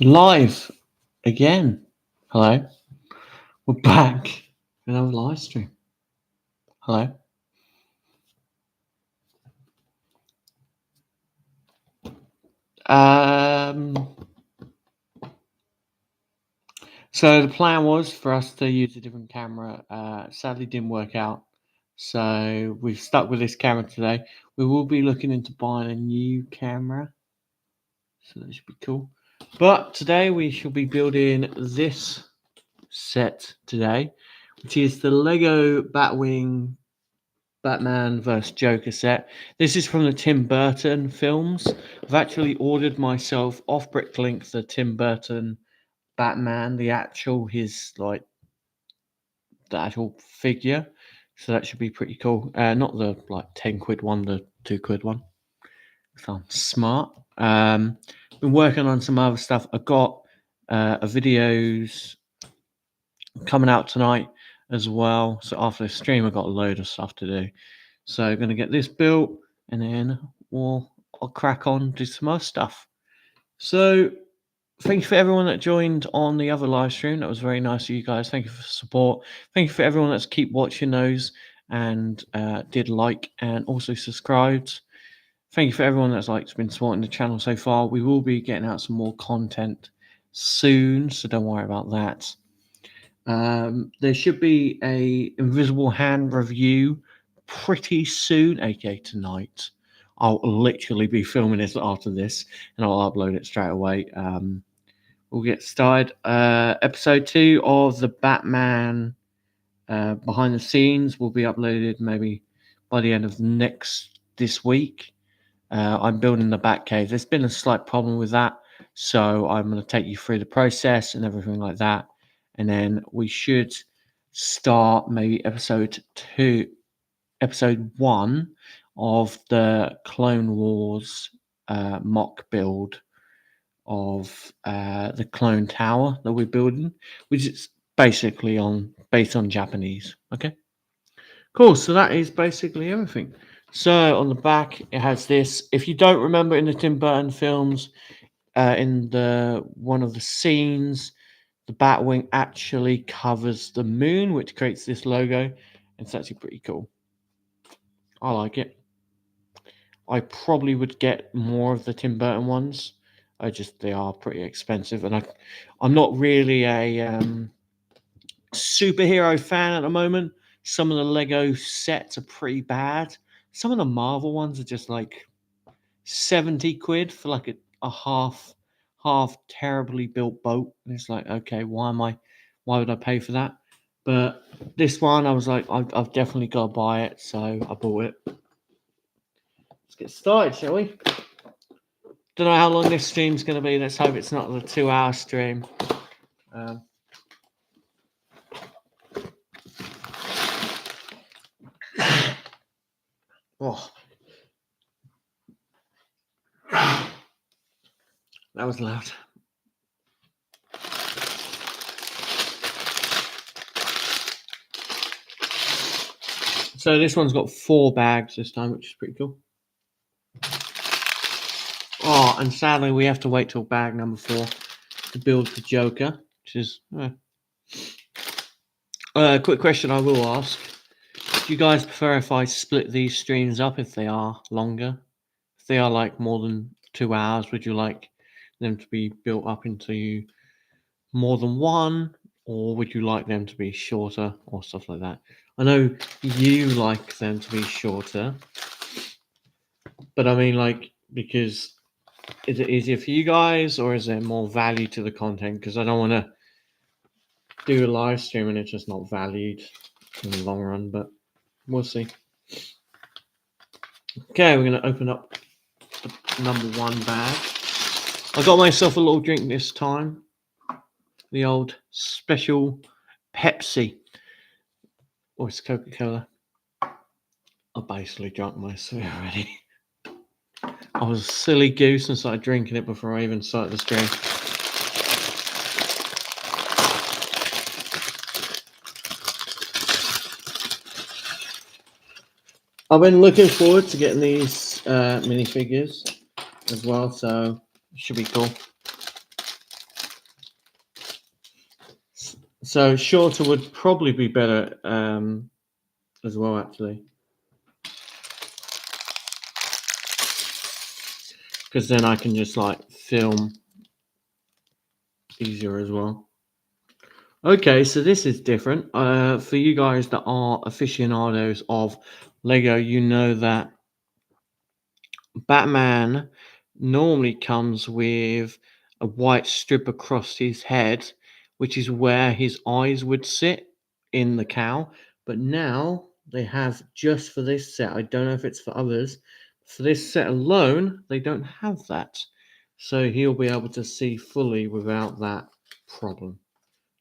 Live again. Hello. We're back with another live stream. Hello. Um, so the plan was for us to use a different camera. Sadly, didn't work out. So we've stuck with this camera today. We will be looking into buying a new camera. So that should be cool. But today we shall be building this set today, which is the Lego Batwing Batman vs Joker set. This is from the Tim Burton films. I've actually ordered myself off Bricklink the Tim Burton Batman, the actual figure. So that should be pretty cool. Not the £10 one, the £2 one. So I'm smart. Been working on some other stuff. I've got a videos coming out tonight as well. So after the stream, I've got a load of stuff to do. So I'm going to get this built and then I'll crack on, do some more stuff. So thank you for everyone that joined on the other live stream. That was very nice of you guys. Thank you for the support. Thank you for everyone that's keep watching those and did like and also subscribed. Thank you for everyone that's been supporting the channel so far. We will be getting out some more content soon, so don't worry about that. There should be a Invisible Hand review pretty soon, aka tonight. I'll literally be filming this after this, and I'll upload it straight away. We'll get started. Episode 2 of the Batman behind the scenes will be uploaded maybe by the end of this week. I'm building the Batcave. There's been a slight problem with that, so I'm going to take you through the process and everything like that. And then we should start maybe episode 1 of the Clone Wars mock build of the Clone Tower that we're building, which is basically based on Japanese. Okay, cool. So that is basically everything. So on the back, it has this. If you don't remember in the Tim Burton films, in one of the scenes, the Batwing actually covers the moon, which creates this logo. It's actually pretty cool. I like it. I probably would get more of the Tim Burton ones. They are pretty expensive, and I'm not really a superhero fan at the moment. Some of the Lego sets are pretty bad. Some of the Marvel ones are just like £70 for like a half terribly built boat. And it's like, okay, why would I pay for that? But this one, I was like, I've definitely got to buy it, so I bought it. Let's get started, shall we? Don't know how long this stream's going to be. Let's hope it's not the 2-hour stream. Oh, that was loud. So this one's got 4 bags this time, which is pretty cool. Oh, and sadly we have to wait till bag number 4 to build the Joker, which is a quick question I will ask. Do you guys prefer if I split these streams up if they are longer? If they are like more than 2 hours, would you like them to be built up into more than one, or would you like them to be shorter or stuff like that? I know you like them to be shorter, but I mean, because is it easier for you guys, or is there more value to the content? Because I don't want to do a live stream and it's just not valued in the long run, but we'll see. Okay, we're going to open up the number 1 bag. I got myself a little drink this time. The old special Pepsi. Or it's Coca-Cola. I basically drunk myself already. I was a silly goose and started drinking it before I even started the stream. I've been looking forward to getting these minifigures as well, so it should be cool. So shorter would probably be better as well, actually, because then I can just like film easier as well. Okay, so this is different. For you guys that are aficionados of Lego, you know that Batman normally comes with a white strip across his head, which is where his eyes would sit in the cowl. But now they have, just for this set, I don't know if it's for others, for this set alone, they don't have that. So he'll be able to see fully without that problem.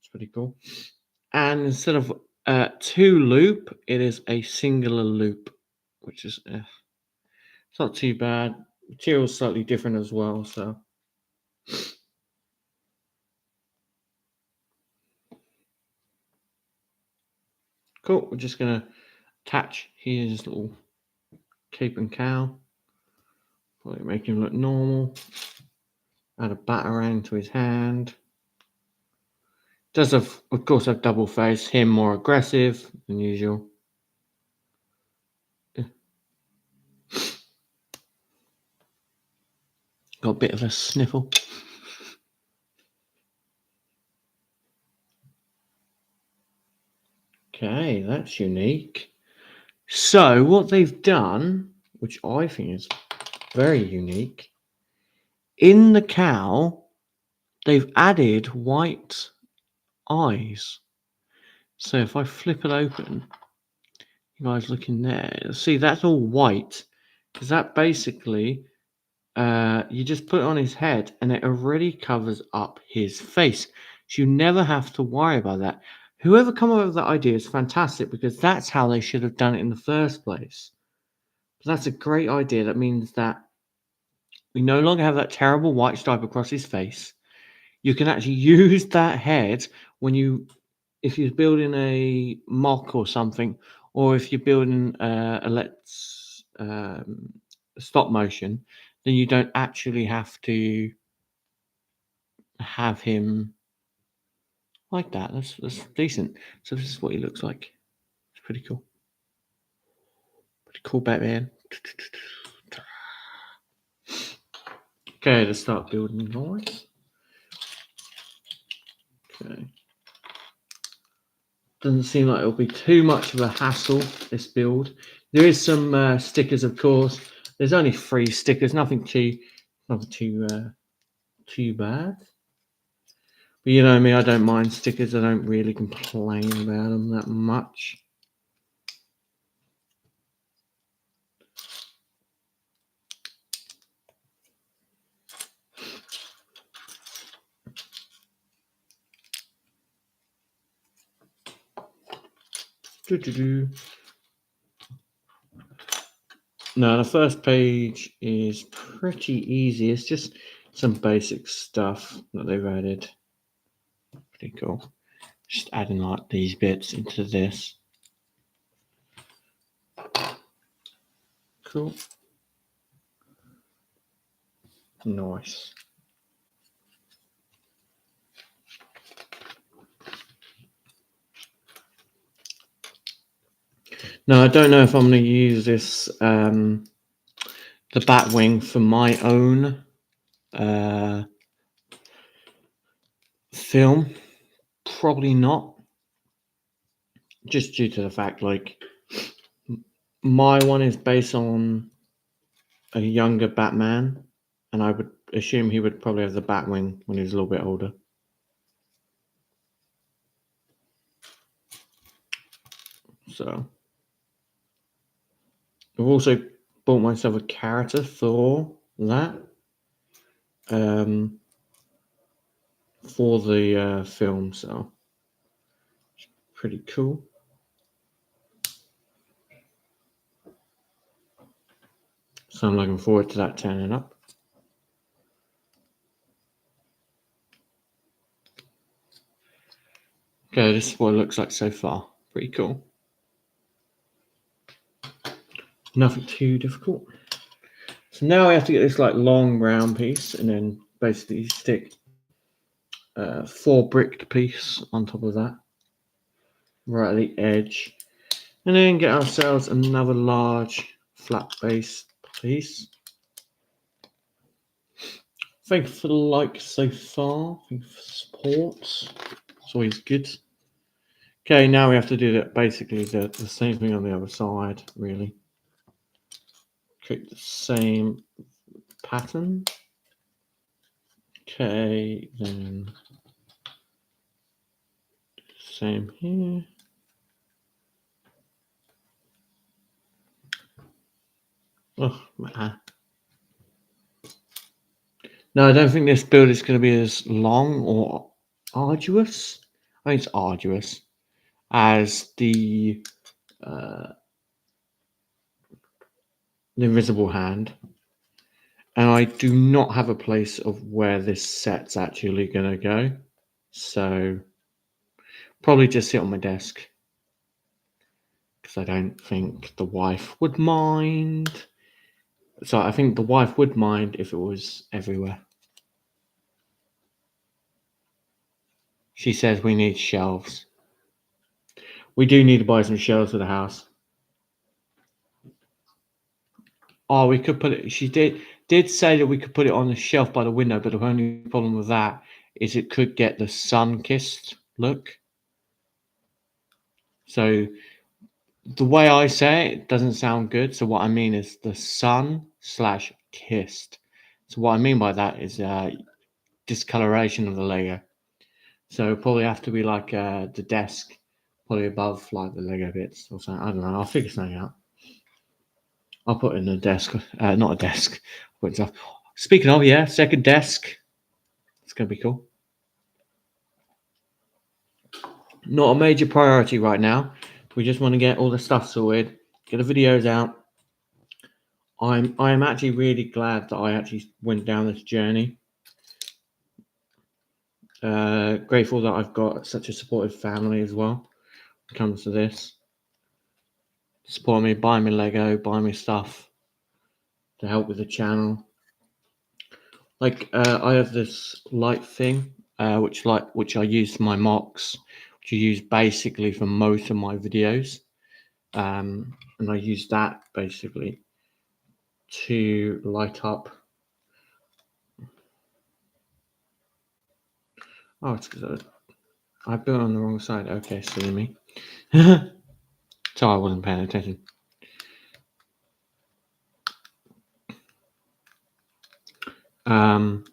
It's pretty cool. And instead of two loop, it is a singular loop, which is it's not too bad. Material's slightly different as well, so cool. We're just gonna attach his little cape and cowl, probably make him look normal. Add a batarang to his hand. Does of course have double face. Him more aggressive than usual. Got a bit of a sniffle. Okay, that's unique. So what they've done, which I think is very unique, in the cowl, they've added white eyes. So if I flip it open, you guys look in there, see that's all white, because that basically you just put it on his head and it already covers up his face. So you never have to worry about that. Whoever come up with that idea is fantastic, because that's how they should have done it in the first place. So that's a great idea. That means that we no longer have that terrible white stripe across his face. You can actually use that head when if you're building a mock or something, or if you're building stop motion, then you don't actually have to have him like that. That's decent. So this is what he looks like. It's pretty cool. Pretty cool, Batman. Okay, let's start building noise. Okay. Doesn't seem like it'll be too much of a hassle, this build. There is some stickers, of course. There's only 3 stickers, nothing too bad. But you know me, I don't mind stickers. I don't really complain about them that much. Now, the first page is pretty easy. It's just some basic stuff that they've added. Pretty cool. Just adding like these bits into this. Cool. Nice. Now, I don't know if I'm going to use this, the Batwing, for my own film. Probably not. Just due to the fact, like, my one is based on a younger Batman, and I would assume he would probably have the Batwing when he's a little bit older. So I've also bought myself a character for that, for the film, so it's pretty cool. So I'm looking forward to that turning up. Okay, this is what it looks like so far. Pretty cool. Nothing too difficult. So now we have to get this like long round piece and then basically stick 4 bricked piece on top of that, right at the edge. And then get ourselves another large flat base piece. Thank you for the like so far. Thank you for support. It's always good. Okay, now we have to do basically the same thing on the other side, really. Create the same pattern. Okay, then same here. Oh, man. No, I don't think this build is going to be as long or arduous. I think it's arduous as the Invisible Hand. And I do not have a place of where this set's actually going to go. So probably just sit on my desk. Because I don't think the wife would mind. So I think the wife would mind if it was everywhere. She says we need shelves. We do need to buy some shelves for the house. Oh, we could put it. She did say that we could put it on the shelf by the window, but the only problem with that is it could get the sun-kissed look. So the way I say it doesn't sound good. So what I mean is the sun/kissed. So what I mean by that is discoloration of the Lego. So probably have to be like the desk, probably above like the Lego bits or something. I don't know. I'll figure something out. I'll put it in a desk, not a desk. Put it stuff. Speaking of, yeah, second desk. It's gonna be cool. Not a major priority right now. We just want to get all the stuff sorted, get the videos out. I am actually really glad that I actually went down this journey. Grateful that I've got such a supportive family as well when it comes to this. Support me, buy me Lego, buy me stuff to help with the channel. Like I have this light thing, which I use for my mocks, which I use basically for most of my videos, and I use that basically to light up. Oh, it's because I built on the wrong side. Okay, silly me. So I wasn't paying attention. And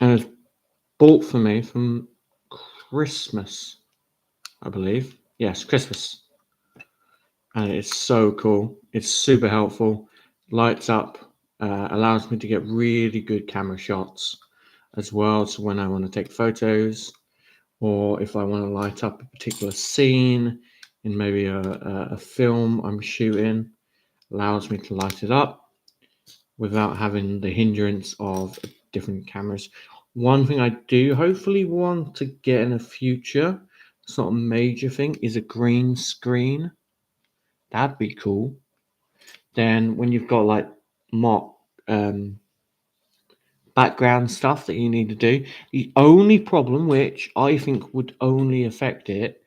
it's bought for me from Christmas, I believe. Yes, Christmas. And it's so cool. It's super helpful. Lights up, allows me to get really good camera shots as well. So when I want to take photos, or if I want to light up a particular scene in maybe a film I'm shooting, allows me to light it up without having the hindrance of different cameras. One thing I do hopefully want to get in the future, it's not a major thing, is a green screen. That'd be cool. Then when you've got like mock background stuff that you need to do, the only problem which I think would only affect it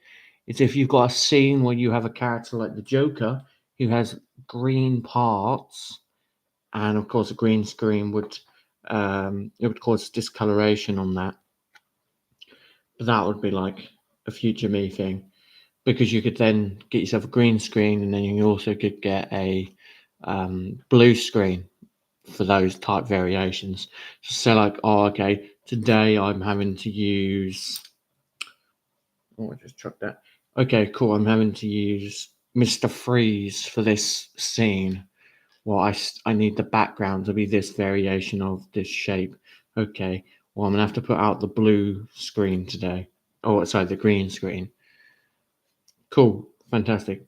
is if you've got a scene where you have a character like the Joker who has green parts, and of course a green screen would it would cause discoloration on that. But that would be like a future me thing, because you could then get yourself a green screen, and then you also could get a blue screen for those type variations. So like, oh, okay, today I'm having to use. Oh, I just chucked that. Okay, cool. I'm having to use Mr. Freeze for this scene. Well, I need the background to be this variation of this shape. Okay, well, I'm gonna have to put out the blue screen today. Oh, sorry, the green screen. Cool, fantastic.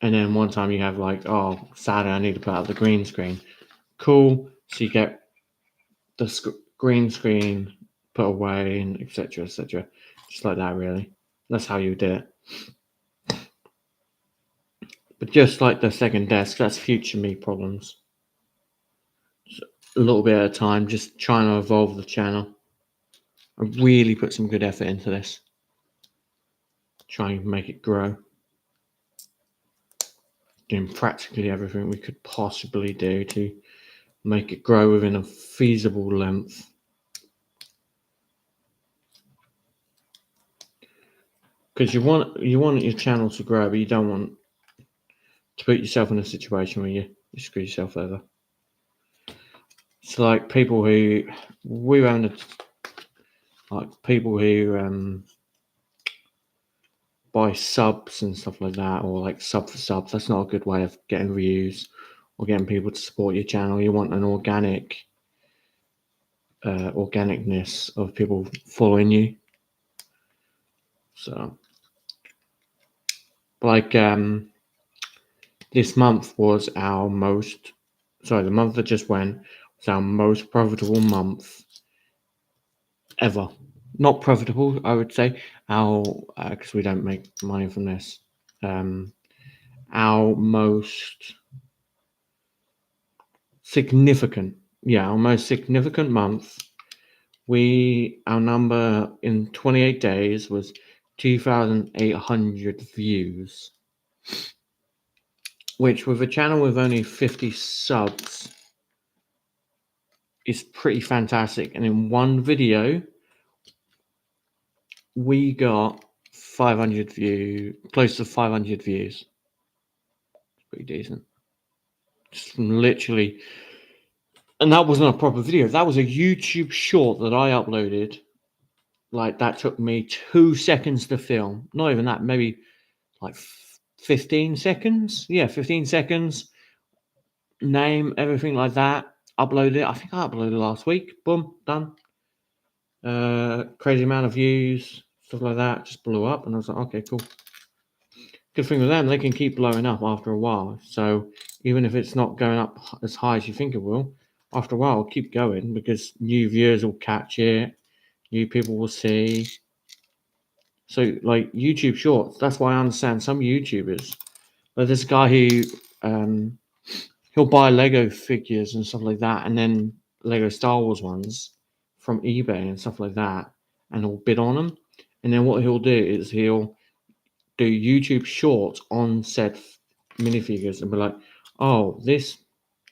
And then one time you have like, oh, Saturday I need to put out the green screen. Cool. So you get the green screen put away and etc. etc. Just like that, really. That's how you do it. But just like the second desk, that's future me problems. Just a little bit at a time, just trying to evolve the channel. I really put some good effort into this, trying to make it grow. Doing practically everything we could possibly do to make it grow within a feasible length. Because you want your channel to grow, but you don't want to put yourself in a situation where you screw yourself over. It's like people who we own people who buy subs and stuff like that, or like sub for subs. That's not a good way of getting views or getting people to support your channel. You want an organicness of people following you. So, like, this month was the month that just went was our most profitable month ever. Not profitable, I would say. Because we don't make money from this. Our most significant month. Our number in 28 days was 2,800 views, which with a channel with only 50 subs is pretty fantastic. And in one video, we got 500 views, close to 500 views. It's pretty decent. Just from literally, and that wasn't a proper video. That was a YouTube short that I uploaded. Like, that took me 2 seconds to film. Not even that, maybe like 15 seconds. Yeah, 15 seconds. Name, everything like that. Uploaded it. I think I uploaded last week. Boom, done. Crazy amount of views, stuff like that. Just blew up, and I was like, okay, cool. Good thing with them, they can keep blowing up after a while. So even if it's not going up as high as you think it will, after a while, keep going, because new viewers will catch it. New people will see. So, like, YouTube Shorts, that's why I understand some YouTubers. But there's a guy who he'll buy Lego figures and stuff like that, and then Lego Star Wars ones from eBay and stuff like that, and he'll bid on them. And then what he'll do is he'll do YouTube Shorts on said minifigures and be like, oh, this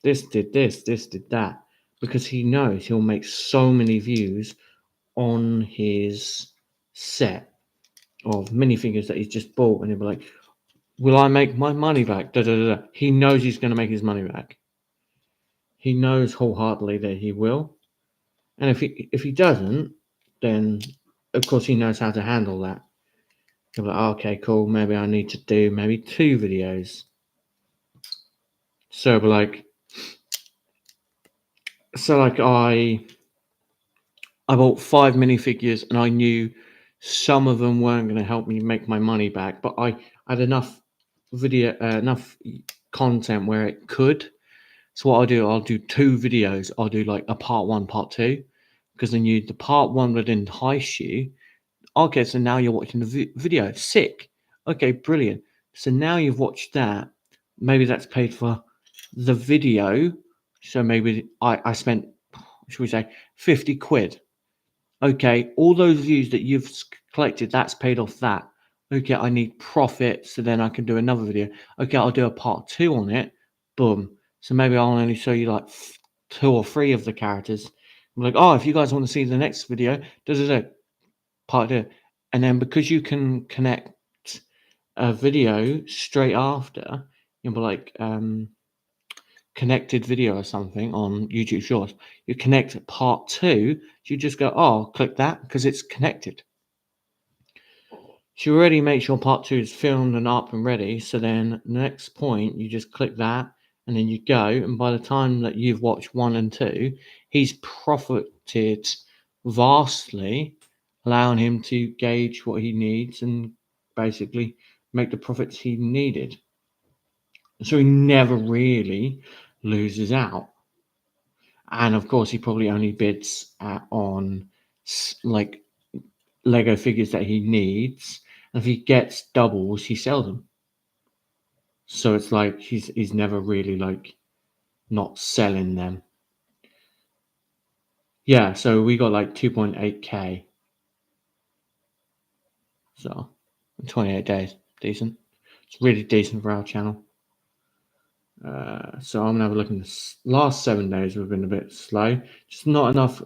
did this did that, because he knows he'll make so many views on his set of minifigures that he's just bought, and he'll be like, will I make my money back? Da, da, da, da. He knows he's going to make his money back. He knows wholeheartedly that he will. And if he doesn't, then of course he knows how to handle that. He'll be like, okay, cool, maybe I need to do maybe 2 videos. So I bought 5 minifigures, and I knew some of them weren't going to help me make my money back, but I had enough content where it could. So what I'll do 2 videos. I'll do like a part 1, part 2, because then the part 1 would entice you. Okay, so now you're watching the video. Sick. Okay, brilliant. So now you've watched that. Maybe that's paid for the video. So maybe I spent, should we say, 50 quid. Okay, all those views that you've collected, that's paid off that. Okay, I need profit, so then I can do another video. Okay, I'll do a part 2 on it. Boom. So maybe I'll only show you like 2 or 3 of the characters. I'm like, oh, if you guys want to see the next video, part 2. And then because you can connect a video straight after, you'll be like, connected video or something on YouTube Shorts, you connect part 2, you just go, oh, click that because it's connected. So you already make sure part 2 is filmed and up and ready. So then the next point, you just click that, and then you go. And by the time that you've watched 1 and 2, he's profited vastly, allowing him to gauge what he needs and basically make the profits he needed. So he never really loses out. And of course, he probably only bids on like Lego figures that he needs. And if he gets doubles, he sells them. So it's like he's never really like not selling them. Yeah, so we got like 2.8k So 28 days, decent. It's really decent for our channel. So I'm gonna have a look in the last 7 days. We've been a bit slow, just not enough.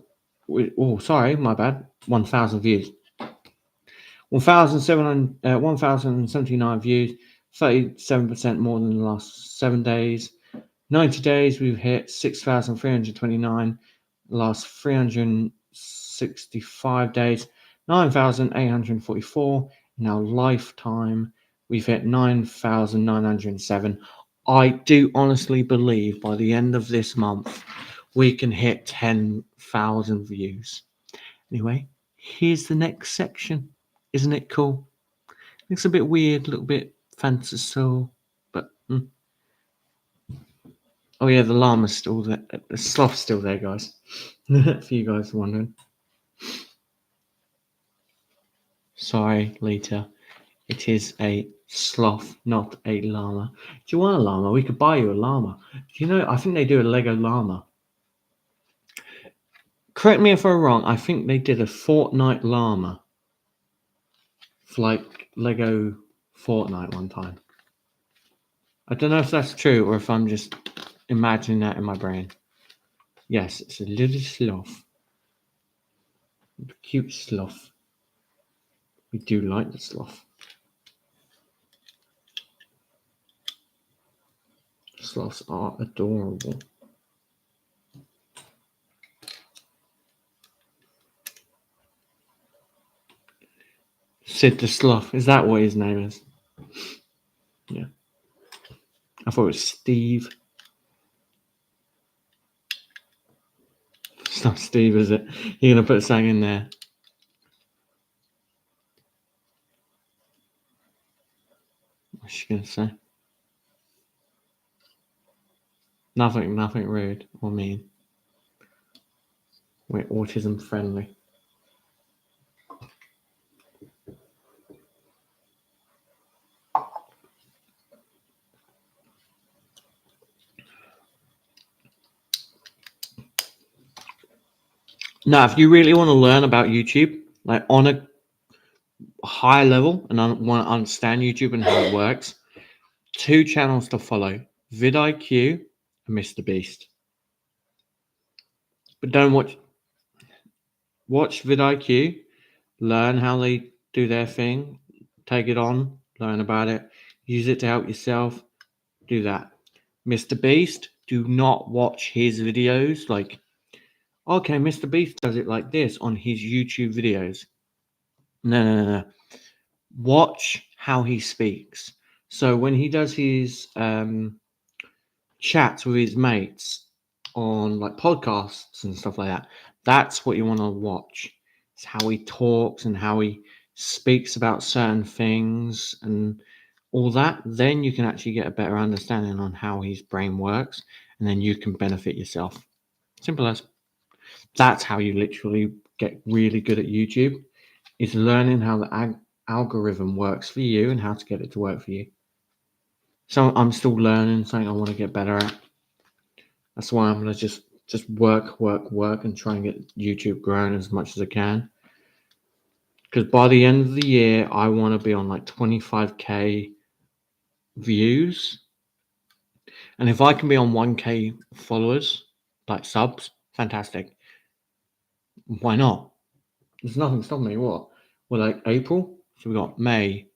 Oh, sorry, my bad. 1,000 views. 1,079 views, 37% more than the last 7 days. 90 days, we've hit 6,329. Last 365 days, 9,844. In our lifetime, we've hit 9,907. I do honestly believe by the end of this month, we can hit 10,000 views. Anyway, here's the next section. Isn't it cool? It's a bit weird, a little bit fanciful, but oh yeah, the llama's still there. The sloth's still there, guys. If you guys are wondering. Sorry, Lita. It is a sloth, not a llama. Do you want a llama? We could buy you a llama. Do you know, I think they do a Lego llama. Correct me if I'm wrong, I think they did a Fortnite llama for like Lego Fortnite one time. I don't know if that's true or if I'm just imagining that in my brain. Yes, it's a little sloth. A cute sloth. We do like the sloth. Sloths are adorable. Sid the Sloth. Is that what his name is? Yeah. I thought it was Steve. It's not Steve, is it? You're going to put something in there. What's she going to say? Nothing rude or mean. We're autism friendly. Now, if you really want to learn about YouTube, like on a high level, and want to understand YouTube and how it works, 2 channels to follow: vidIQ and Mr. Beast. But don't watch vidIQ, learn how they do their thing, take it on, learn about it, use it to help yourself. Do that. Mr. Beast, do not watch his videos. Like, okay, Mr. Beast does it like this on his YouTube videos. No. Watch how he speaks. So when he does his chats with his mates on like podcasts and stuff like that, that's what you want to watch. It's how he talks and how he speaks about certain things and all that. Then you can actually get a better understanding on how his brain works, and then you can benefit yourself. Simple as. That's how you literally get really good at YouTube, is learning how the algorithm works for you and how to get it to work for you. So I'm still learning, something I want to get better at. That's why I'm going to just work and try and get YouTube growing as much as I can. Because by the end of the year, I want to be on like 25k views. And if I can be on 1k followers, like subs, fantastic. Why not? There's nothing stopping me. What? We're like April, so we got May,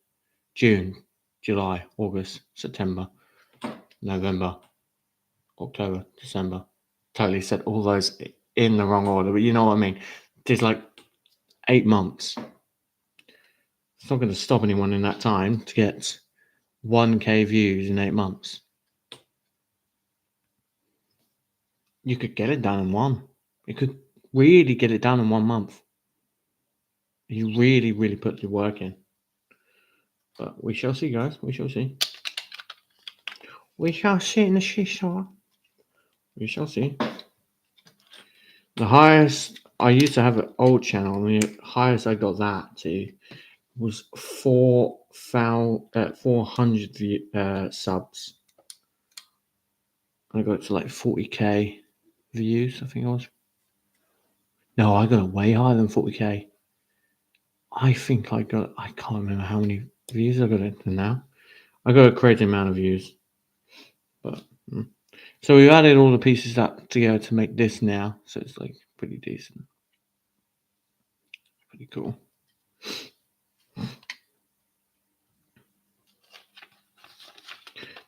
June, July, August, September, November, October, December. Totally said all those in the wrong order, but you know what I mean. There's like 8 months. It's not going to stop anyone in that time to get 1k views in 8 months. You could get it done in one. You could really get it done in 1 month. You really put your work in. But we shall see, guys. We shall see. We shall see in the shisha. We shall see. The highest, I used to have an old channel, and the highest I got that to was 400 subs. I got to like 40k views, I think it was. No, I got it way higher than 40k. I think I can't remember how many views I got it now. I got a crazy amount of views. But so we've added all the pieces up together to make this now. So it's like pretty decent. Pretty cool.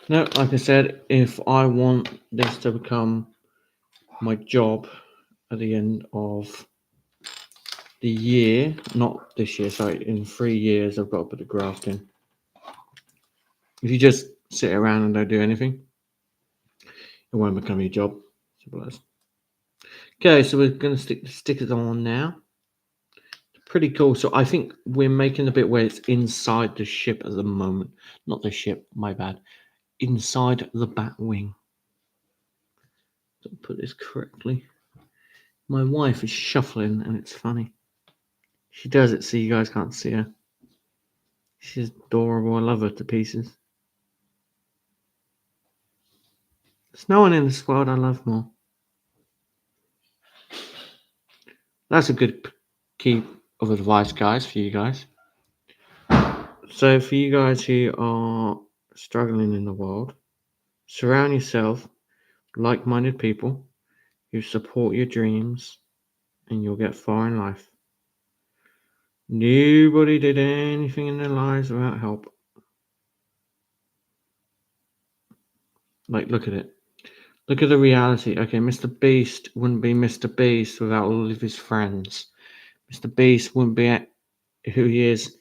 No, like I said, if I want this to become my job at the end of the year, not this year, sorry, in 3 years, I've got to put the graft in. If you just sit around and don't do anything, it won't become your job. Okay, so we're going to stick the stickers on now. Pretty cool. So I think we're making the bit where it's inside the ship at the moment. Not the ship, my bad. Inside the Batwing. Put this correctly. My wife is shuffling and it's funny. She does it so you guys can't see her. She's adorable. I love her to pieces. There's no one in this world I love more. That's a good key of advice, guys, for you guys. So for you guys who are struggling in the world, surround yourself with like-minded people who support your dreams and you'll get far in life. Nobody did anything in their lives without help. Like, look at it. Look at the reality. Okay, Mr. Beast wouldn't be Mr. Beast without all of his friends. Mr. Beast wouldn't be who he is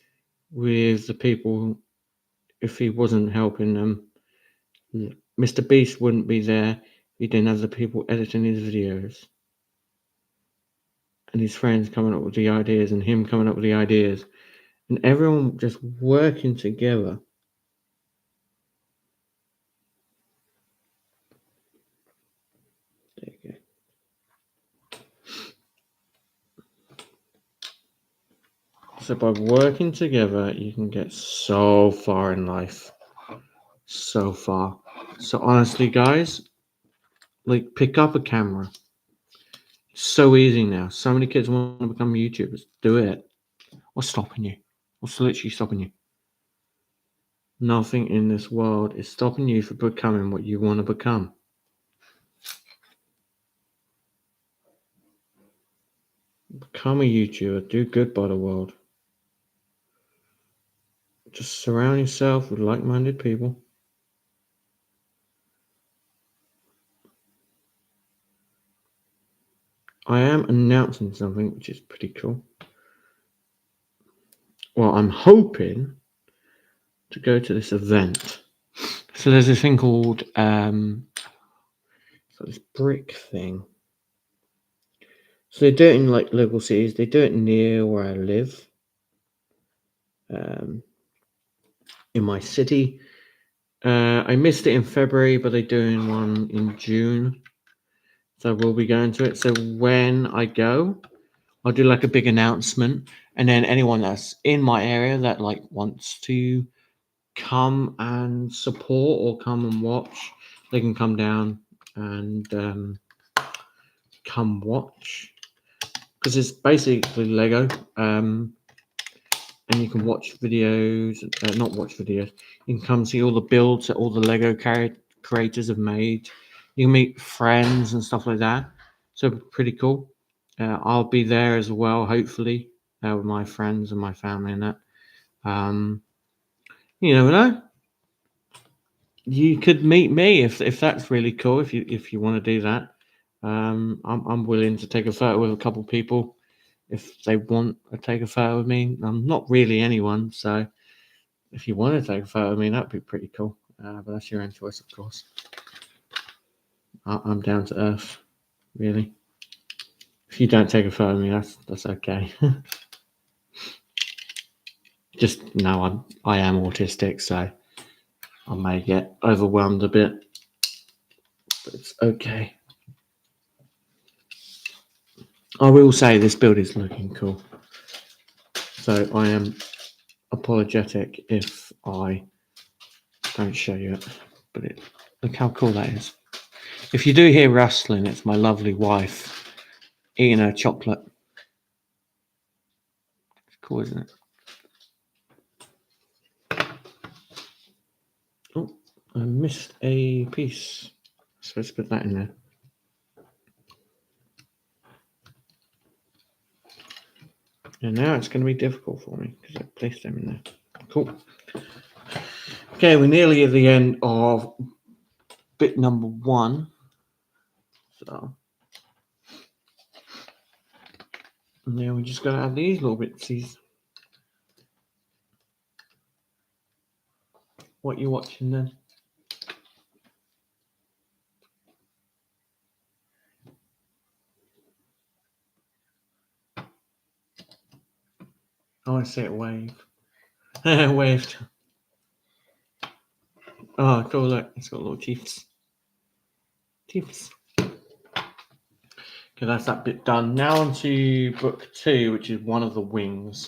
with the people if he wasn't helping them. Mr. Beast wouldn't be there if he didn't have the people editing his videos. And his friends coming up with the ideas and him coming up with the ideas. And everyone just working together. There you go. So by working together, you can get so far in life. So far. So honestly, guys, like pick up a camera. It's so easy now. So many kids want to become YouTubers. Do it. What's stopping you? What's literally stopping you? Nothing in this world is stopping you from becoming what you want to become. Become a YouTuber. Do good by the world. Just surround yourself with like-minded people. I am announcing something which is pretty cool. Well, I'm hoping to go to this event. So there's this thing called this brick thing. So they do it in like local cities. They do it near where I live. In my city. I missed it in February, but they're doing one in June. So we'll be going to it. So when I go, I'll do like a big announcement. And then anyone that's in my area that like wants to come and support or come and watch, they can come down and come watch. Because it's basically Lego. And you can watch videos, not watch videos. You can come see all the builds that all the Lego creators have made. You can meet friends and stuff like that. So pretty cool. I'll be there as well, hopefully, with my friends and my family and that. You never know. You could meet me if that's really cool. If you want to do that, I'm willing to take a photo with a couple people if they want to take a photo with me. I'm not really anyone, so if you want to take a photo with me, that'd be pretty cool. But that's your own choice, of course. I'm down to earth, really. If you don't take a photo of me, that's okay. Just know I am autistic, so I may get overwhelmed a bit, but it's okay. I will say this build is looking cool, so I am apologetic if I don't show you it. But look how cool that is. If you do hear rustling, it's my lovely wife eating her chocolate. Cool, isn't it? Oh, I missed a piece. So let's put that in there. And now it's going to be difficult for me because I placed them in there. Cool. Okay, we're nearly at the end of bit number 1. So now we just got to add these little bitsies. What you watching then? Oh, I see it wave. Waved. Oh, cool, look, it's got little teeth. Teeth. Okay, that's that bit done. Now on to book 2, which is one of the wings.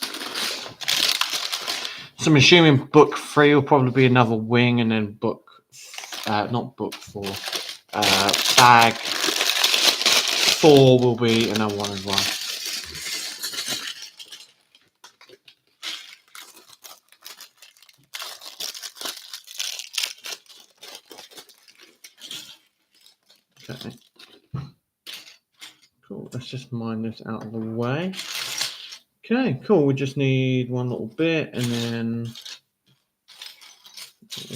So I'm assuming book 3 will probably be another wing, and then not book 4, bag 4 will be another one as well. Okay. Cool, let's just mine this out of the way. Okay, cool. We just need one little bit, and then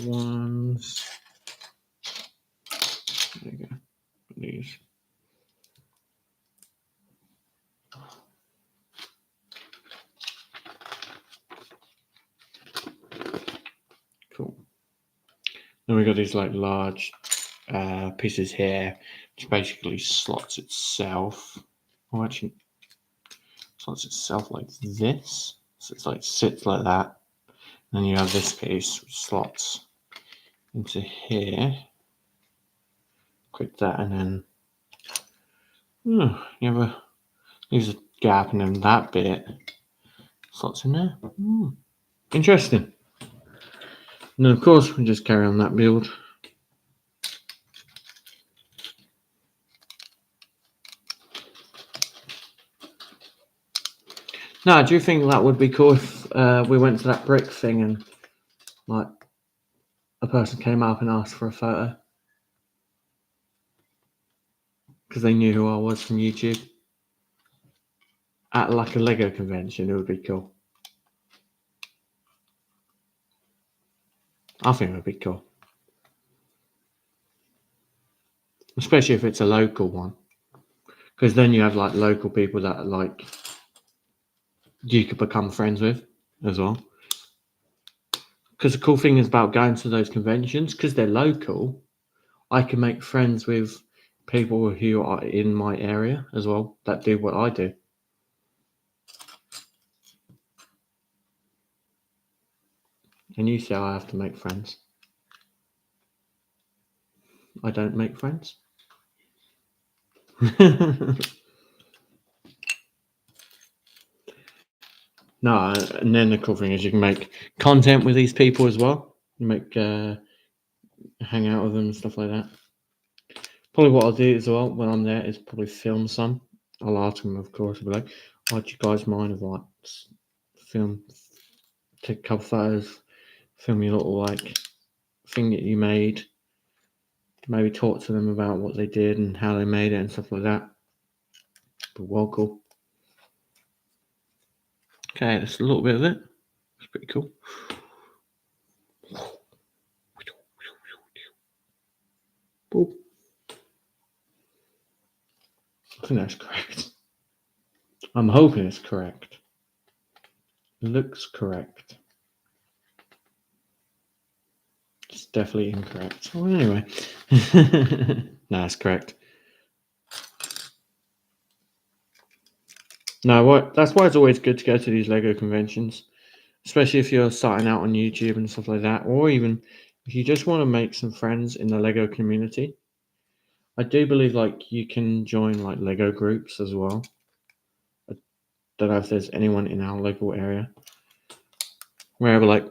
ones. There you go. These. Cool. Then we got these like large pieces here, which basically slots itself. Oh, actually, slots itself like this. So it's like sits like that. And then you have this piece which slots into here. Click that, and then you have leaves a gap, and then that bit slots in there. Interesting. And then of course we just carry on that build. Now, do you think that would be cool if we went to that brick thing and like a person came up and asked for a photo because they knew who I was from YouTube at like a Lego convention? It would be cool. I think it would be cool, especially if it's a local one, because then you have like local people that like you could become friends with as well. Because the cool thing is about going to those conventions, because they're local, I can make friends with people who are in my area as well that do what I do. And you say I have to make friends. I don't make friends. No, and then the cool thing is you can make content with these people as well. You make hang out with them and stuff like that. Probably what I'll do as well when I'm there is probably film some. I'll ask them, of course, I'll be like, "Oh, do you guys mind if I take a couple photos, film your little like thing that you made, maybe talk to them about what they did and how they made it and stuff like that." But well, cool. Okay, that's a little bit of it. It's pretty cool. Boop. I think that's correct. I'm hoping it's correct. It looks correct. It's definitely incorrect. Well, anyway. No, it's correct. No, that's why it's always good to go to these Lego conventions, especially if you're starting out on YouTube and stuff like that, or even if you just want to make some friends in the Lego community. I do believe like you can join like Lego groups as well. I don't know if there's anyone in our local area. Wherever, like,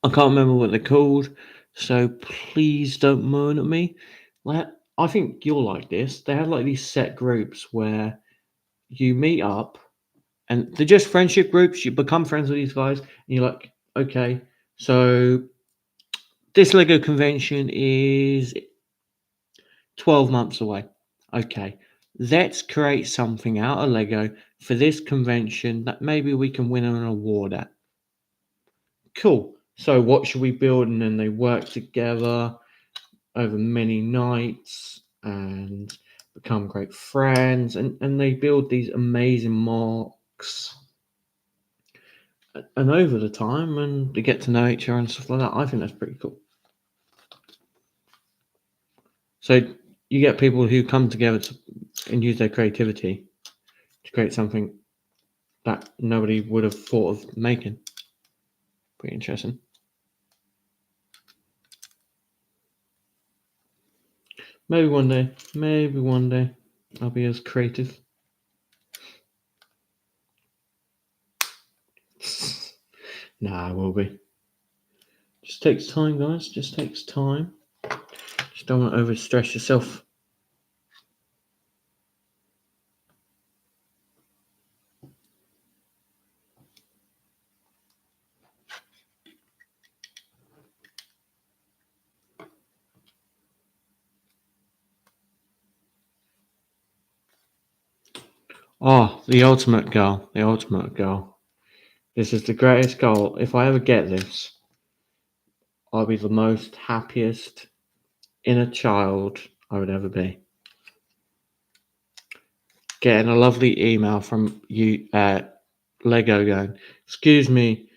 I can't remember what they're called, so please don't moan at me. Like, I think you'll like this. They have like these set groups where you meet up and they're just friendship groups. You become friends with these guys, and you're like, okay, so this Lego convention is 12 months away. Okay, let's create something out of Lego for this convention that maybe we can win an award at. Cool. So what should we build? And then they work together over many nights and become great friends, and they build these amazing mocks and over the time, and they get to know each other and stuff like that. I think that's pretty cool. So you get people who come together and use their creativity to create something that nobody would have thought of making. Pretty interesting. Maybe one day, I'll be as creative. Nah, I will be. Just takes time, guys. Just takes time. Just don't want to overstress yourself. Oh, the ultimate goal. The ultimate goal. This is the greatest goal. If I ever get this, I'll be the most happiest inner child I would ever be. Getting a lovely email from you, Lego, going, excuse me,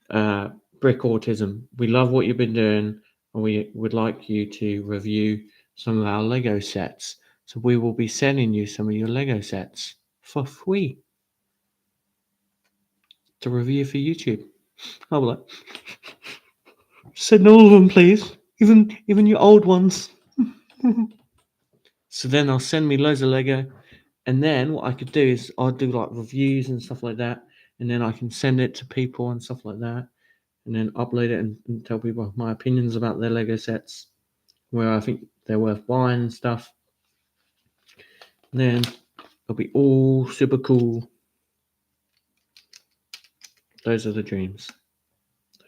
Brick Autism, we love what you've been doing, and we would like you to review some of our Lego sets. So we will be sending you some of your Lego sets for free to review for YouTube. I'll be like, send all of them, please, even your old ones. So then they'll send me loads of Lego, and then what I could do is I'll do like reviews and stuff like that, and then I can send it to people and stuff like that, and then upload it and tell people my opinions about their Lego sets, where I think they're worth buying and stuff. And then it'll be all super cool. Those are the dreams.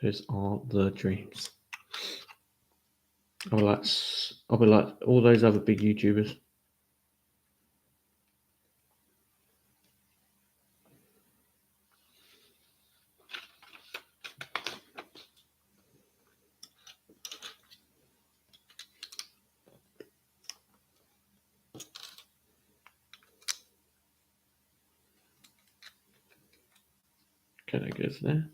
Those are the dreams. I'll be like all those other big YouTubers. Okay, that goes there.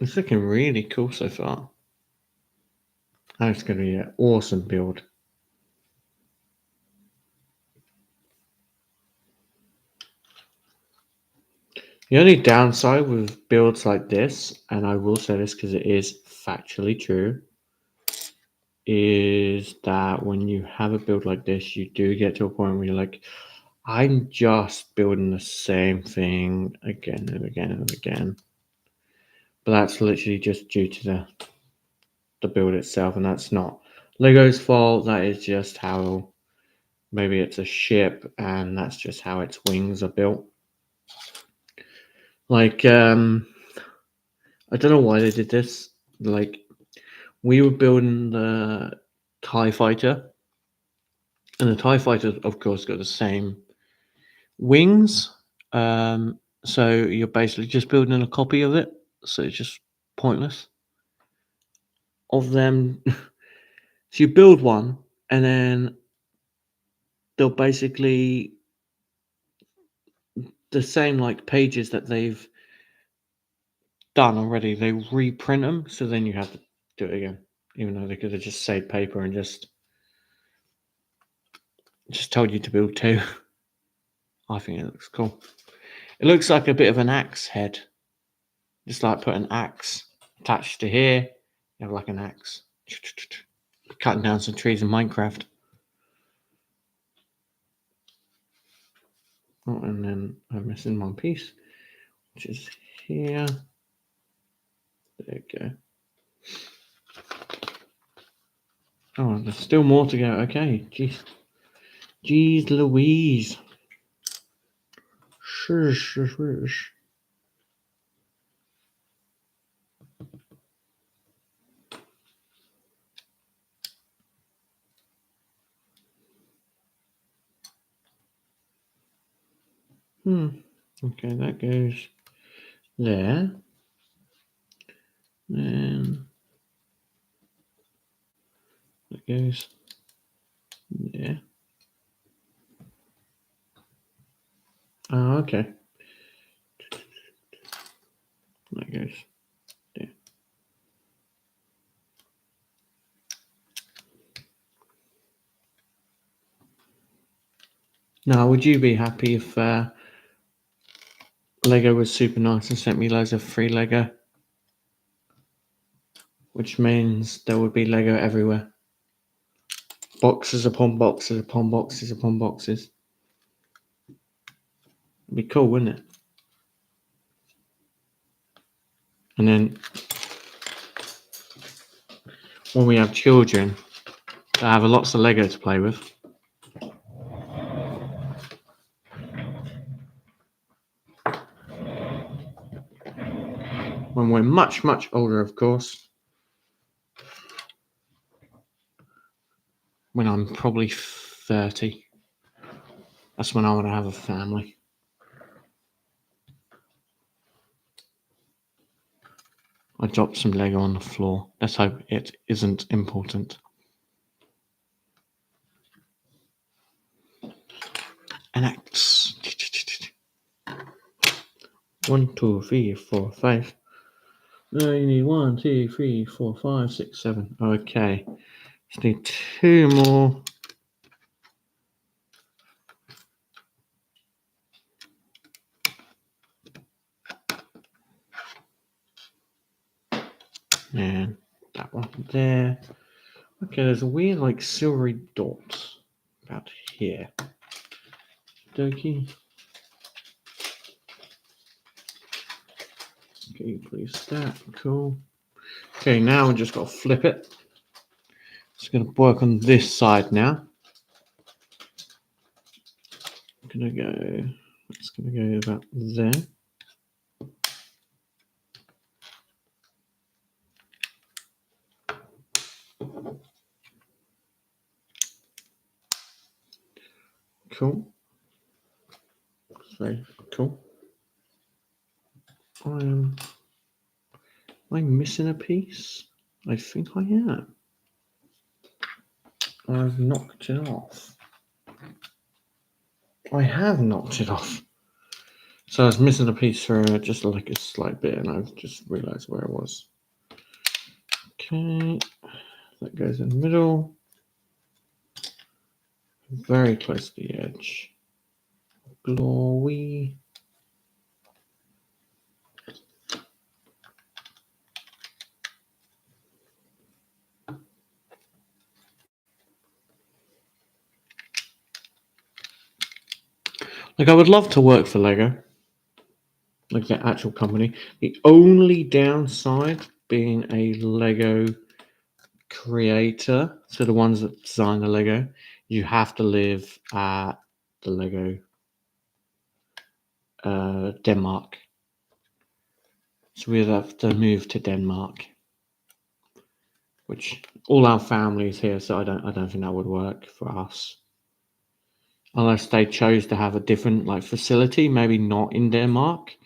It's looking really cool so far. That's going to be an awesome build. The only downside with builds like this, and I will say this because it is factually true, is that when you have a build like this, you do get to a point where you're like, I'm just building the same thing again and again and again. But that's literally just due to the build itself, and that's not Lego's fault. That is just how, maybe it's a ship and that's just how its wings are built. Like, I don't know why they did this. Like, we were building the TIE Fighter, and the TIE Fighter, of course, got the same wings. So you're basically just building a copy of it. So it's just pointless. Of them, so you build one, and then they'll basically the same like pages that they've done already. They reprint them, so then you have to do it again, even though they could have just saved paper and just told you to build two. I think it looks cool. It looks like a bit of an axe head. Just like put an axe attached to here. You have like an axe. Cutting down some trees in Minecraft. Oh, and then I'm missing one piece, which is here. There you go. Oh, there's still more to go. Okay, jeez Louise. Shush. Okay, that goes there. And that goes there. Oh, okay. That goes there. Now, would you be happy if Lego was super nice and sent me loads of free Lego? Which means there would be Lego everywhere. Boxes upon boxes upon boxes upon boxes. It'd be cool, wouldn't it? And then when we have children, they have lots of Lego to play with. When we're much, much older, of course. When I'm probably 30. That's when I want to have a family. I dropped some Lego on the floor. Let's hope it isn't important. An axe. 1, 2, 3, 4, 5. No, you need 1, 2, 3, 4, 5, 6, 7. Okay. Just need 2 more. And that one there. Okay, there's a weird, like, silvery dot about here. Dokie. Okay, please that. Cool. Okay, now we just got to flip it. Just going to work on this side now. It's going to go about there. Cool. So cool. I'm missing a piece? I think I am. I've knocked it off. I have knocked it off. So I was missing a piece for just like a slight bit, and I've just realized where it was. Okay, that goes in the middle. Very close to the edge. Glowy. Like, I would love to work for Lego, like the actual company. The only downside being a Lego creator, so the ones that design the Lego, you have to live at the Lego Denmark. So we have to move to Denmark, which all our families here. So I don't think that would work for us, unless they chose to have a different like facility, maybe not in Denmark,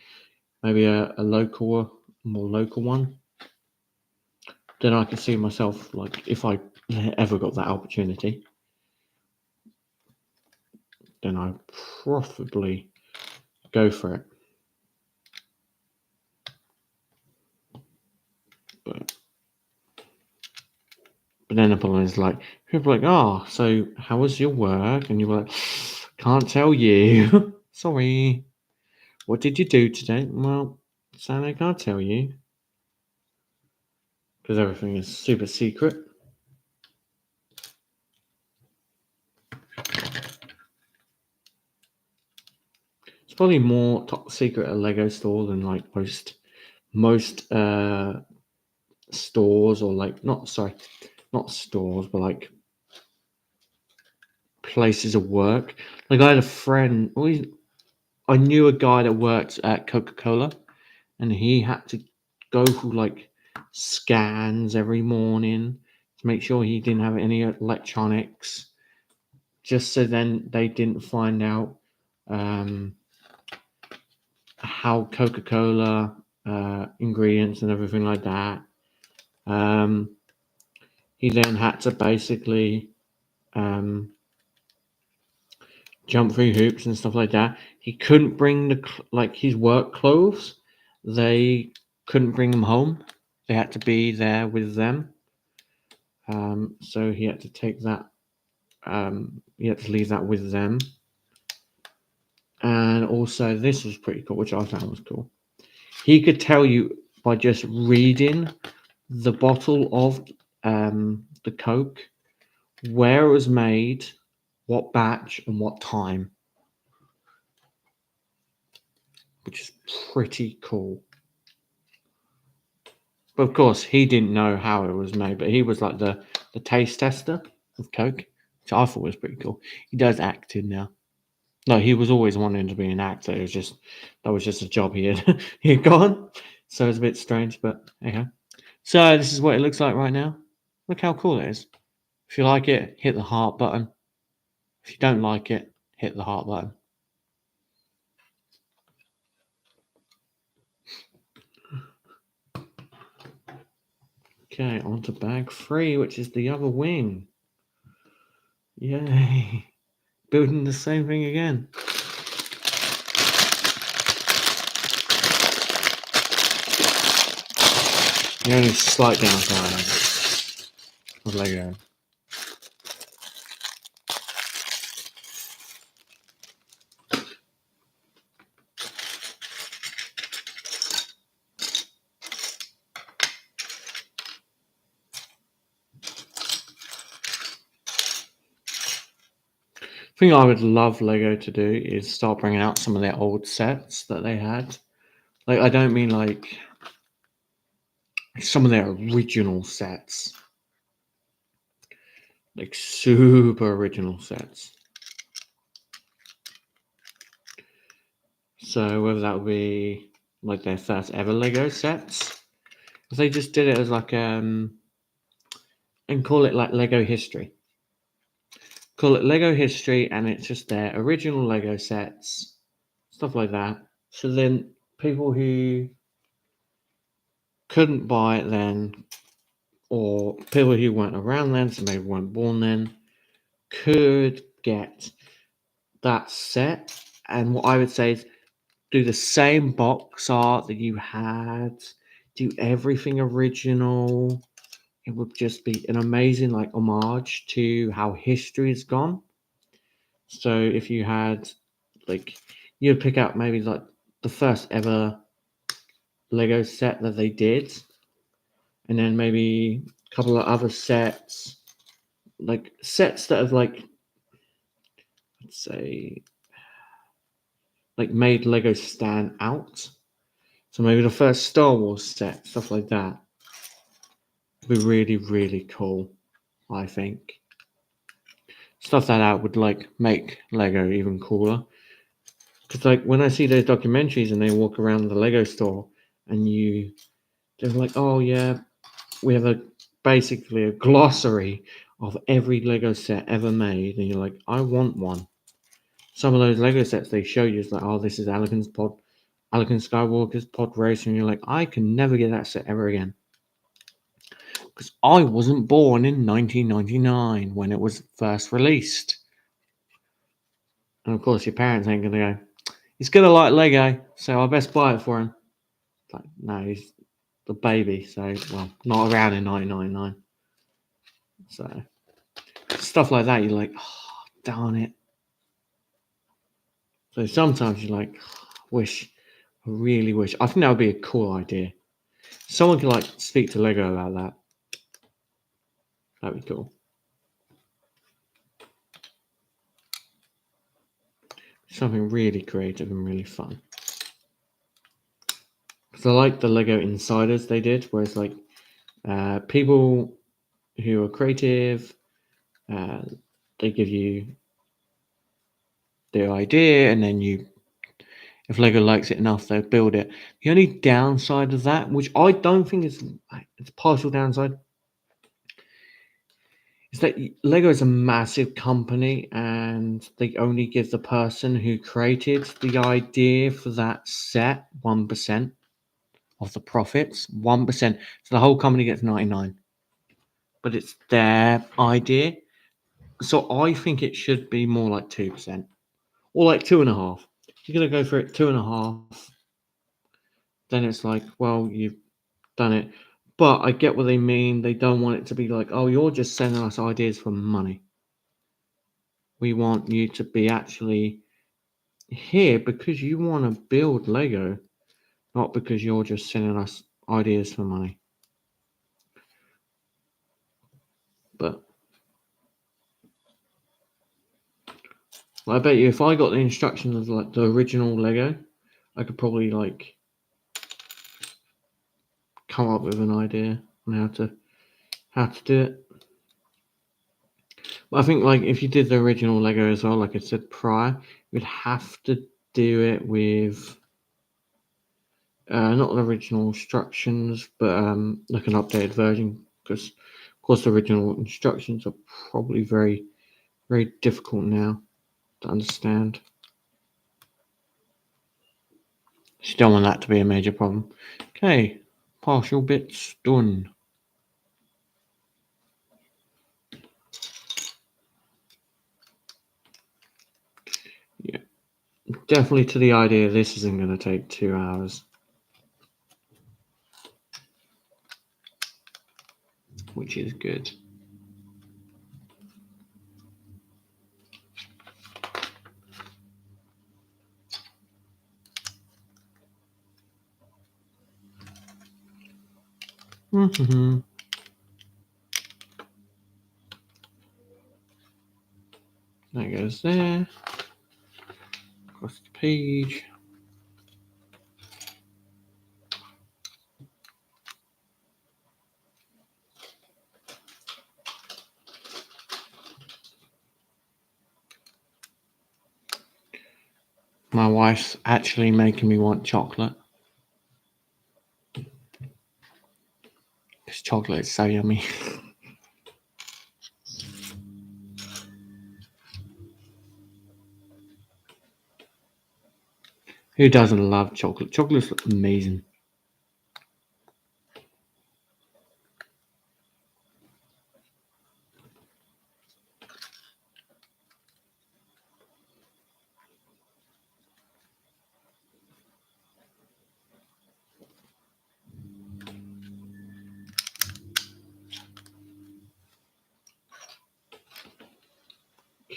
maybe a more local one. Then I can see myself, like, if I ever got that opportunity, then I'd probably go for it. But then the problem is, like, people are like, oh, so how was your work? And you're like, can't tell you. Sorry. What did you do today? Well, sadly, I can't tell you. Because everything is super secret. It's probably more top secret at a Lego store than like most stores, or like, not, sorry, not stores, but like places of work. Like I had a friend, I knew a guy that worked at Coca-Cola, and he had to go through like scans every morning to make sure he didn't have any electronics, just so then they didn't find out how Coca-Cola ingredients and everything like that. He then had to basically jump through hoops and stuff like that. He couldn't bring his work clothes. They couldn't bring them home. They had to be there with them. So he had to take that. He had to leave that with them. And also, this was pretty cool, which I found was cool. He could tell you by just reading the bottle of the Coke where it was made, what batch, and what time, which is pretty cool. But of course, he didn't know how it was made, but he was like the taste tester of Coke, which I thought was pretty cool. He does acting now. No, he was always wanting to be an actor. It was just that was just a job he had he had gone. So it's a bit strange, but anyhow. So this is what it looks like right now. Look how cool it is. If you like it, hit the heart button. If you don't like it, hit the heart button. Okay, on to bag 3, which is the other wing. Yay. Building the same thing again. The only slight downside of Lego. Thing I would love Lego to do is start bringing out some of their old sets that they had. Like, I don't mean like some of their original sets, like super original sets. So whether that would be like their first ever Lego sets, if they just did it as like and call it like Lego history. Call it Lego history, and it's just their original Lego sets, stuff like that. So then people who couldn't buy it then, or people who weren't around then, so maybe weren't born then, could get that set. And what I would say is do the same box art that you had, do everything original. It would just be an amazing like homage to how history has gone. So if you had like you'd pick out maybe like the first ever Lego set that they did, and then maybe a couple of other sets, like sets that have like let's say like made Lego stand out. So maybe the first Star Wars set, stuff like that, would be really, really cool, I think. Stuff that out would like make Lego even cooler. Because like when I see those documentaries and they walk around the Lego store and they're like, oh yeah, we have basically a glossary of every Lego set ever made, and you're like, I want one. Some of those Lego sets they show you is like, oh, this is Anakin Skywalker's pod race, and you're like, I can never get that set ever again. Because I wasn't born in 1999 when it was first released. And of course, your parents ain't going to go, he's going to like Lego, so I best buy it for him. It's like, no, he's the baby, so, well, not around in 1999. So, stuff like that, you're like, oh, darn it. So sometimes you're like, I really wish. I think that would be a cool idea. Someone could like speak to Lego about that. That'd be cool. Something really creative and really fun. Because I like the Lego Insiders they did, where it's like people who are creative. They give you the idea, and then if Lego likes it enough, they'll build it. The only downside of that, which I don't think it's partial downside, is that Lego is a massive company, and they only give the person who created the idea for that set 1% of the profits. 1%. So the whole company gets 99, but it's their idea. So I think it should be more like 2%. Or like 2.5. If you're gonna go for it 2.5, then it's like, well, you've done it. But I get what they mean. They don't want it to be like, oh, you're just sending us ideas for money. We want you to be actually here because you want to build Lego, not because you're just sending us ideas for money. But I bet you if I got the instructions of like the original Lego, I could probably like come up with an idea on how to do it. But I think like if you did the original Lego as well, like I said prior, you'd have to do it with not the original instructions, but like an updated version, because of course the original instructions are probably very, very difficult now to understand. Just don't want that to be a major problem. Okay, partial bits done. Yeah, definitely to the idea this isn't going to take 2 hours, which is good. Mm-hmm. That goes there. Across the page. My wife's actually making me want chocolate. Because chocolate is so yummy. Who doesn't love chocolate? Chocolate's amazing.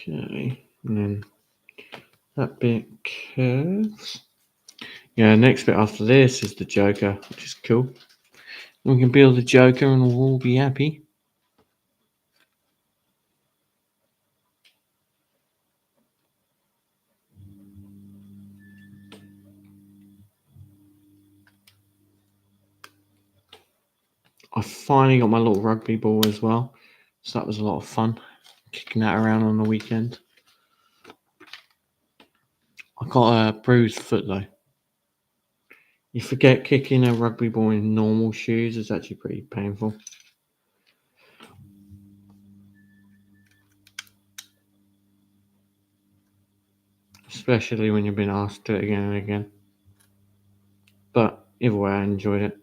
Okay, and then that bit curves. Yeah, next bit after this is the Joker, which is cool. We can build the Joker and we'll all be happy. I finally got my little rugby ball as well, so that was a lot of fun, kicking that around on the weekend. I got a bruised foot though. You forget kicking a rugby ball in normal shoes is actually pretty painful. Especially when you've been asked to do it again and again. But either way, I enjoyed it.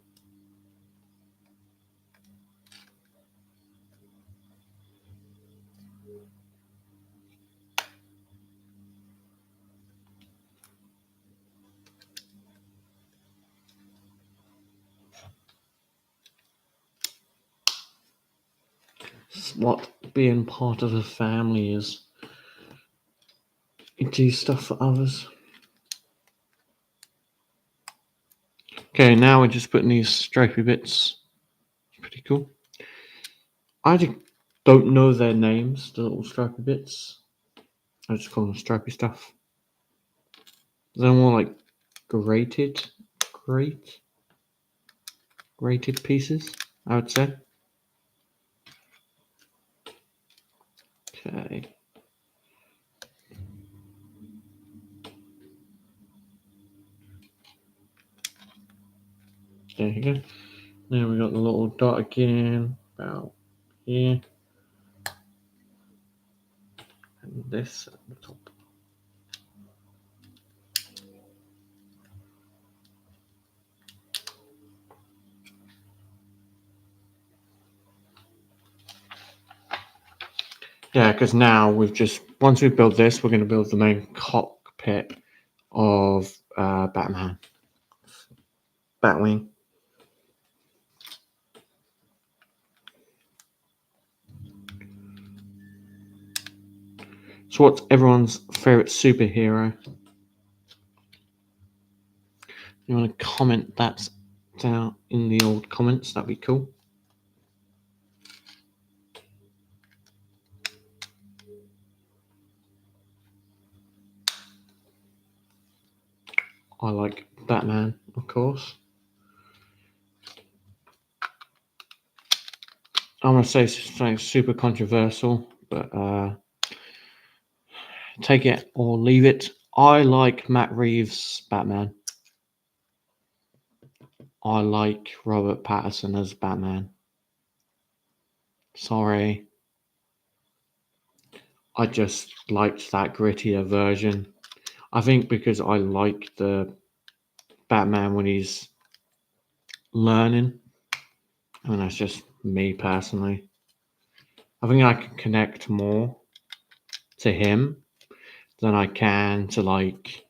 It's what being part of a family is. You do stuff for others. Okay, now we're just putting these stripy bits. Pretty cool. I don't know their names, the little stripy bits. I just call them stripy stuff. They're more like grated pieces, I would say. Okay. There you go. Now we got the little dot again, about here. And this at the top. Yeah, because now once we build this, we're going to build the main cockpit of Batman. Batwing. So what's everyone's favourite superhero? You want to comment that down in the old comments? That'd be cool. I like Batman, of course. I'm going to say something super controversial, but take it or leave it. I like Matt Reeves' Batman. I like Robert Pattinson as Batman. Sorry. I just liked that grittier version. I think because I like the Batman when he's learning. I mean, that's just me personally. I think I can connect more to him than I can to like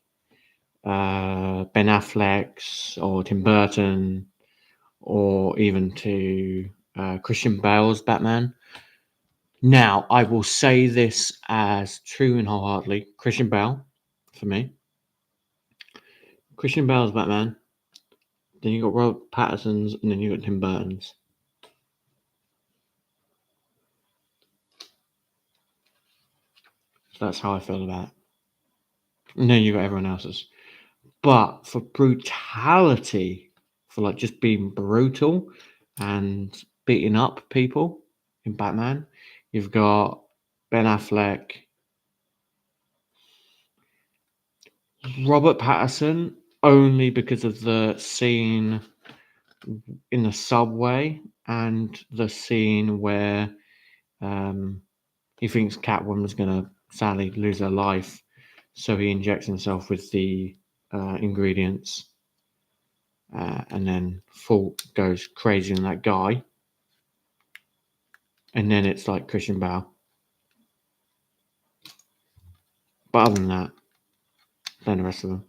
Ben Affleck's or Tim Burton or even to Christian Bale's Batman. Now, I will say this as true and wholeheartedly. Christian Bale, for me. Christian Bale's Batman. Then you got Robert Pattinson's, and then you got Tim Burton's. So that's how I feel about it. And then you got everyone else's. But for brutality, for like just being brutal and beating up people in Batman, you've got Ben Affleck, Robert Pattinson, only because of the scene in the subway and the scene where he thinks Catwoman's going to sadly lose her life, so he injects himself with the ingredients, and then Fault goes crazy on that guy, and then it's like Christian Bale. But other than that, then the rest of them.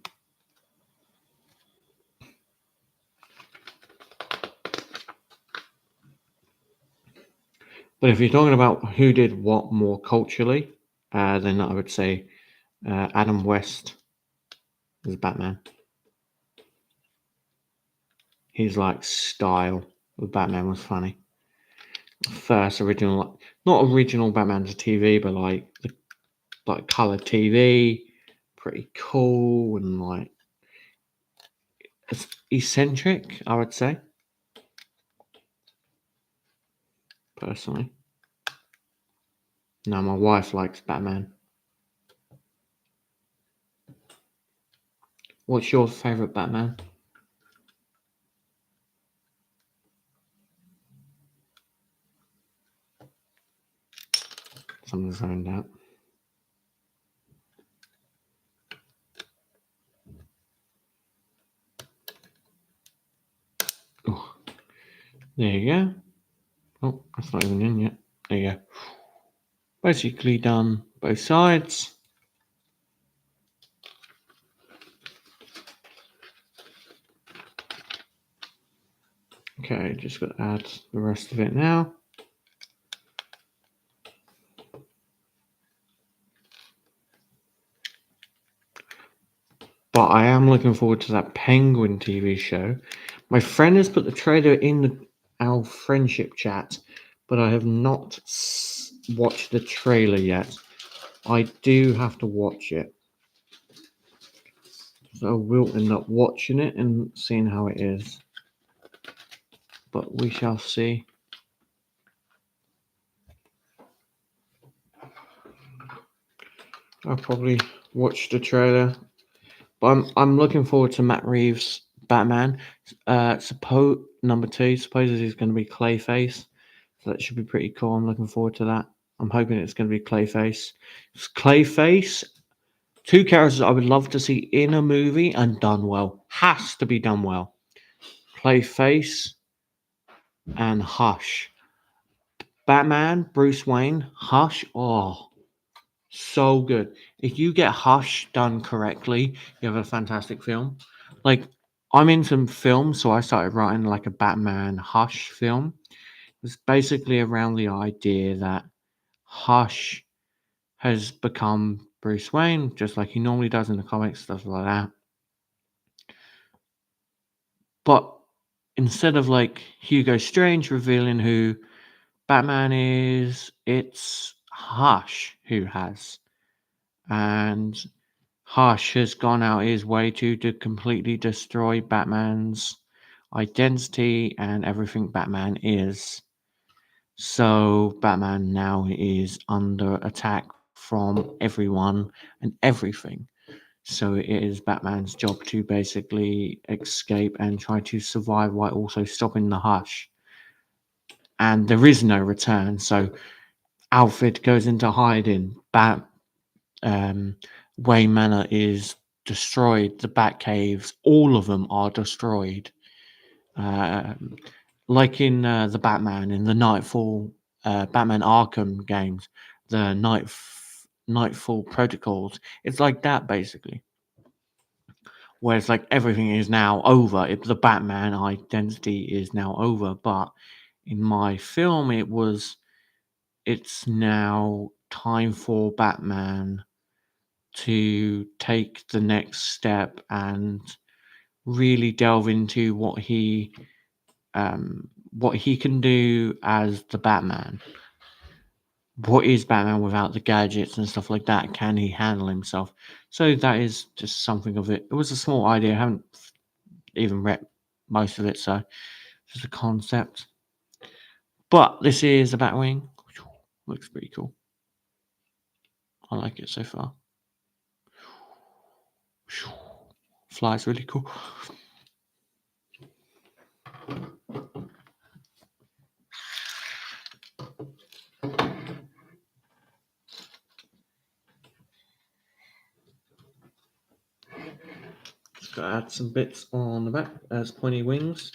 But if you're talking about who did what more culturally, then I would say Adam West is Batman. His like style of Batman was funny. First original, not original Batman to TV, but like the like color TV, pretty cool and like it's eccentric, I would say. Personally, no, my wife likes Batman. What's your favorite Batman? Someone's zoned out. Oh, there you go. Oh, that's not even in yet. There you go. Basically done both sides. Okay, just got to add the rest of it now. But I am looking forward to that Penguin TV show. My friend has put the trailer in our friendship chat, but I have not watched the trailer yet. I do have to watch it. So I will end up watching it and seeing how it is. But we shall see. I'll probably watch the trailer. But I'm looking forward to Matt Reeves' Batman. Suppose number two. Supposes he's going to be Clayface, so that should be pretty cool. I'm looking forward to that. I'm hoping it's going to be Clayface. It's Clayface. Two characters I would love to see in a movie and done well. Has to be done well. Clayface and Hush. Batman, Bruce Wayne, Hush. Oh, so good. If you get Hush done correctly, you have a fantastic film. Like, I'm into film, so I started writing like a Batman Hush film. It's basically around the idea that Hush has become Bruce Wayne, just like he normally does in the comics, stuff like that. But instead of like Hugo Strange revealing who Batman is, it's Hush who has. And Hush has gone out his way to completely destroy Batman's identity and everything Batman is. So Batman now is under attack from everyone and everything. So it is Batman's job to basically escape and try to survive while also stopping the Hush. And there is no return. So Alfred goes into hiding. Wayne Manor is destroyed. The Batcaves, all of them are destroyed. Um, like in the Batman, in the Batman Arkham games, the Nightfall protocols. It's like that basically. Where it's like everything is now over. The Batman identity is now over. But in my film, it's now time for Batman to take the next step and really delve into what he can do as the Batman. What is Batman without the gadgets and stuff like that? Can he handle himself? So that is just something of it. It was a small idea. I haven't even read most of it, so just a concept. But this is a Batwing. Looks pretty cool. I like it so far. Flies really cool. Just gotta add some bits on the back as pointy wings.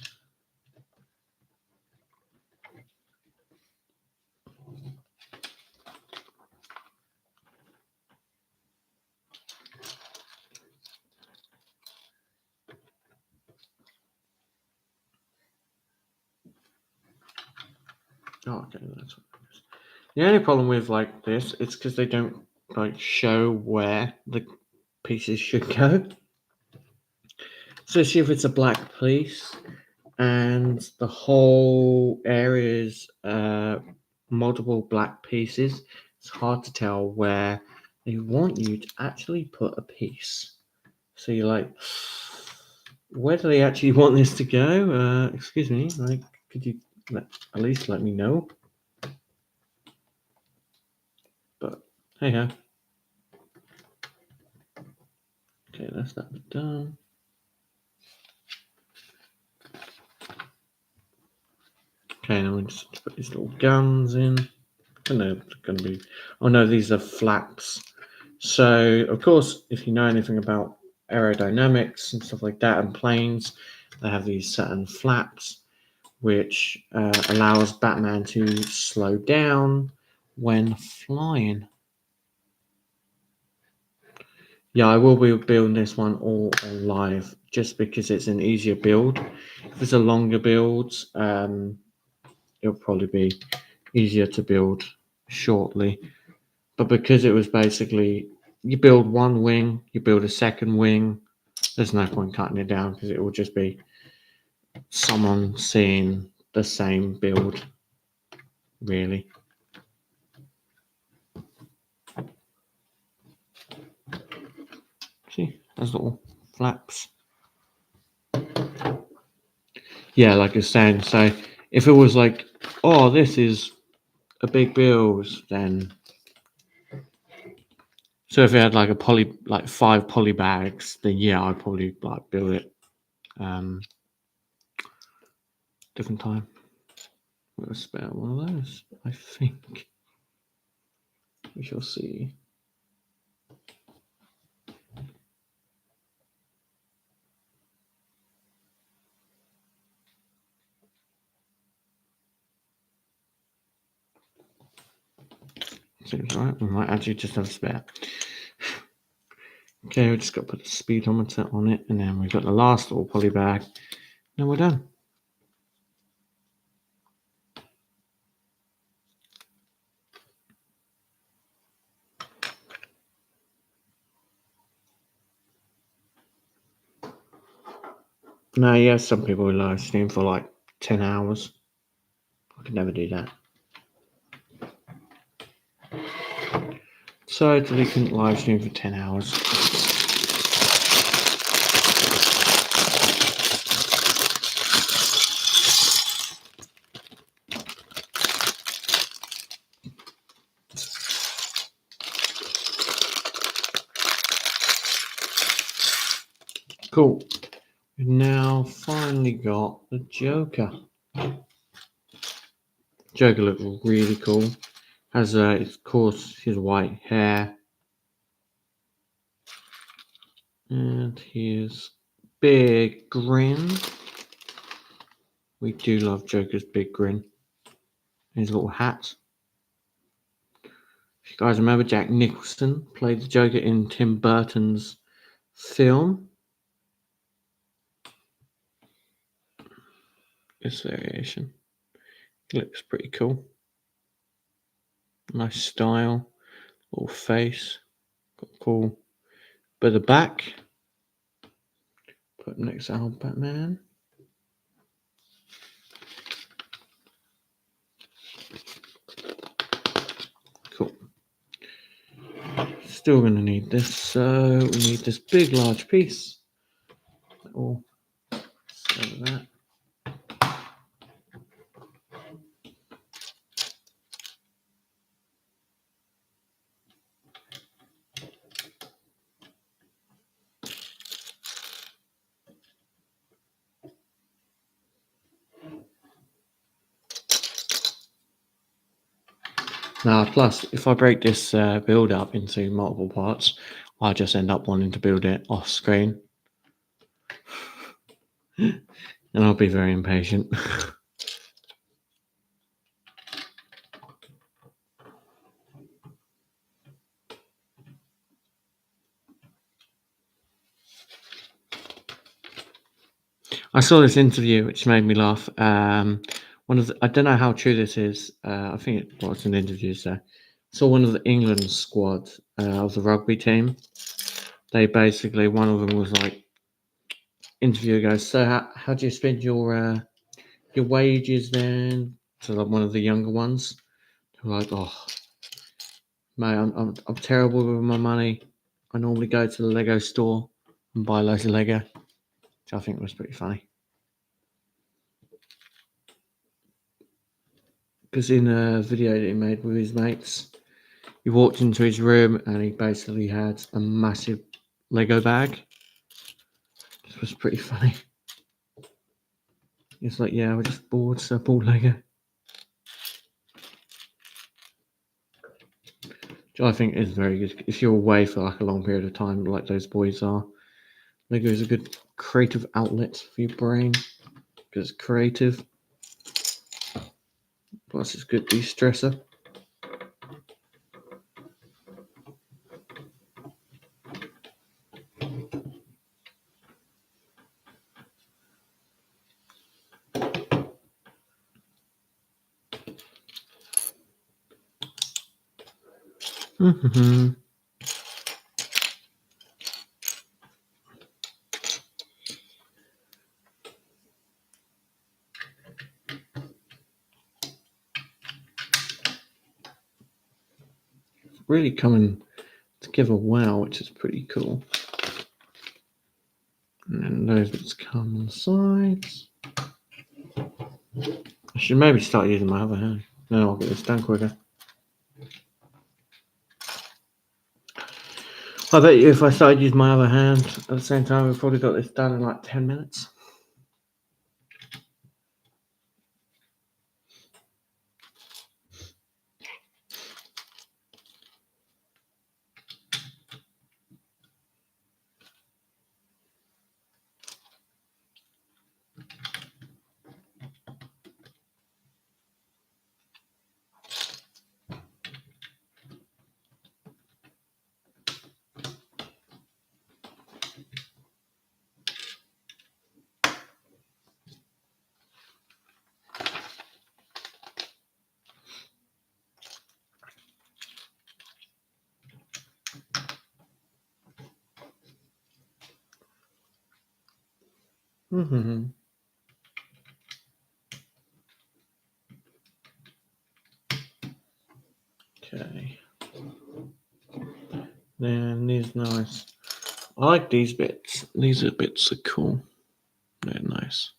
Oh, okay, that's what it is. The only problem with like this, it's because they don't like show where the pieces should go. So see if it's a black piece and the whole area is multiple black pieces. It's hard to tell where they want you to actually put a piece. So you're like, where do they actually want this to go? Excuse me, like, could you at least let me know? But hey ho. Okay, that's that bit done. Okay, now we just put these little guns in. And they're going to be. Oh no, these are flaps. So, of course, if you know anything about aerodynamics and stuff like that and planes, they have these certain flaps which allows Batman to slow down when flying. Yeah, I will be building this one all live just because it's an easier build. If it's a longer build, it'll probably be easier to build shortly. But because it was basically you build one wing, you build a second wing, there's no point cutting it down because it will just be someone seeing the same build, really. See, there's little flaps. Yeah, like I was saying, so if it was like, oh, this is a big build, then So if you had like 5 poly bags, then yeah, I'd probably like build it different time. We'll spare one of those, I think. We shall see. Seems right. We might actually just have a spare. Okay, we just got to put the speedometer on it, and then we've got the last little poly bag, and we're done. Now, yeah, some people will live stream for like 10 hours. I could never do that. So, totally couldn't live stream for 10 hours. Cool. We've now finally got the Joker. Joker looks really cool. Has, of course, his white hair. And his big grin. We do love Joker's big grin. And his little hat. If you guys remember, Jack Nicholson played the Joker in Tim Burton's film. This variation. It looks pretty cool. Nice style. Little face. Got a cool bit of the back. Put next to our Batman. Cool. Still going to need this, so we need this big large piece. Or that. Now, plus, if I break this build up into multiple parts, I just end up wanting to build it off screen. And I'll be very impatient. I saw this interview which made me laugh. I don't know how true this is. I think it was an interview. So, saw one of the England squad of the rugby team. They basically, one of them was like, interviewer goes, "So how do you spend your wages then?" To like one of the younger ones. They're like, "Oh, mate, I'm terrible with my money. I normally go to the Lego store and buy loads of Lego," which I think was pretty funny. Because in a video that he made with his mates, he walked into his room and he basically had a massive Lego bag. This was pretty funny. It's like, yeah, we're just bored, so I bought Lego. Which I think is very good. If you're away for like a long period of time, like those boys are, Lego is a good creative outlet for your brain because it's creative. Plus, it's good de-stressor. Really coming together well, which is pretty cool. And then those bits come on the sides. I should maybe start using my other hand. Then I'll get this done quicker. I bet you if I started using my other hand at the same time, we've probably got this done in like 10 minutes. Mm-hmm. Okay. Then these nice. I like these bits. These bits are cool. They're nice.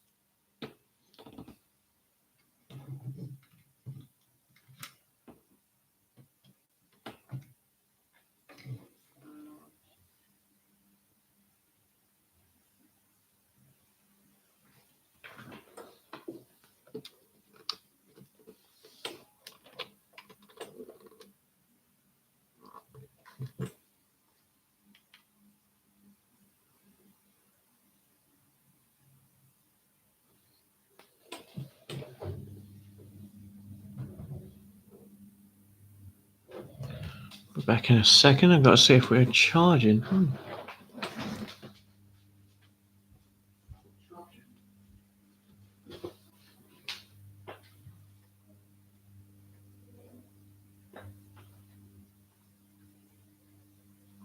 Be back in a second. I've got to see if we're charging.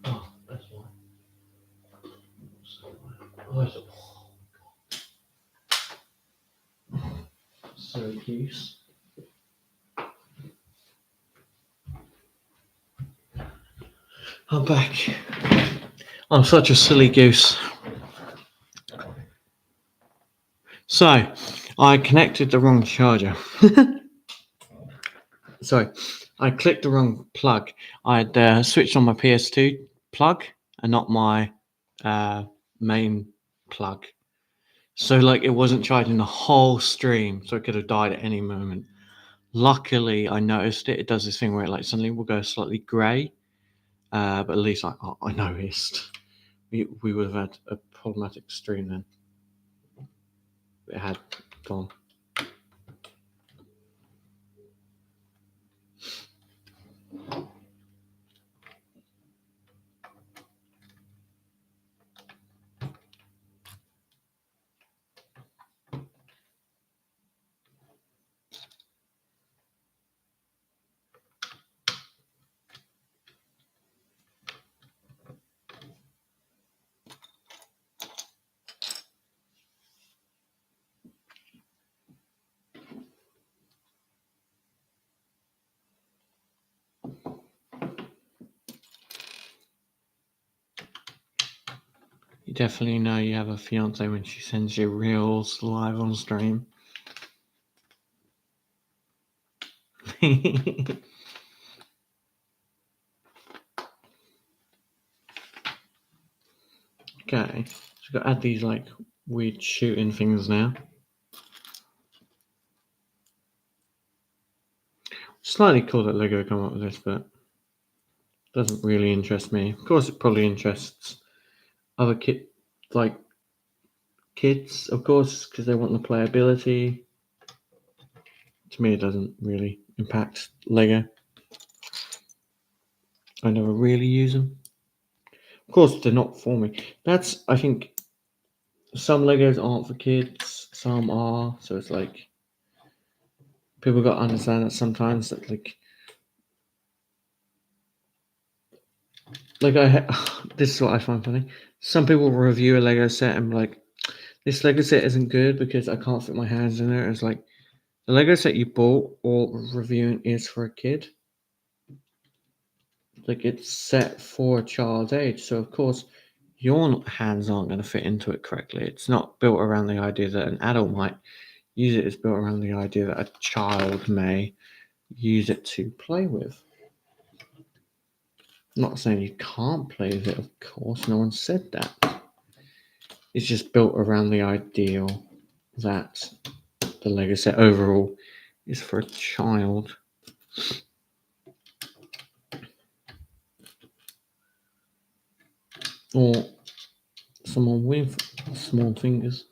Oh, that's why. Silly goose. I'm back. I'm such a silly goose. So, I connected the wrong charger. Sorry, I clicked the wrong plug. I'd switched on my PS2 plug and not my main plug. So, like, it wasn't charging the whole stream, so it could have died at any moment. Luckily, I noticed it. It does this thing where it like suddenly will go slightly grey. But at least I noticed. We would have had a problematic stream then. It had gone. You definitely know you have a fiance when she sends you reels live on stream. Okay, so we've got to add these like weird shooting things now. Slightly cool that Lego come up with this, but doesn't really interest me. Of course, it probably interests other kids, of course, because they want the playability. To me, it doesn't really impact Lego. I never really use them. Of course, they're not for me. I think, some Legos aren't for kids, some are. So it's like, people got to understand that sometimes that this is what I find funny. Some people review a Lego set and be like, this Lego set isn't good because I can't fit my hands in it. It's like, the Lego set you bought or reviewing is for a kid. Like, it's set for a child's age, so of course your hands aren't going to fit into it correctly. It's not built around the idea that an adult might use it. It's built around the idea that a child may use it to play with. Not saying you can't play with it, of course. No one said that. It's just built around the ideal that the Lego set overall is for a child. Or someone with small fingers.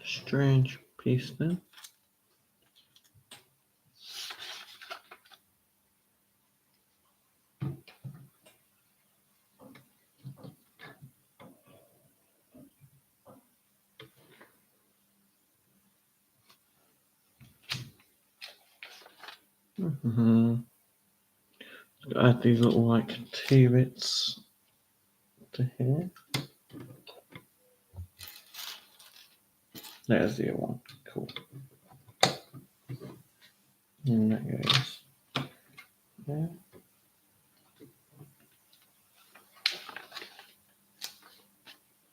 Strange piece there. Add these little like T-bits to here. There's the other one. Cool. And that goes there.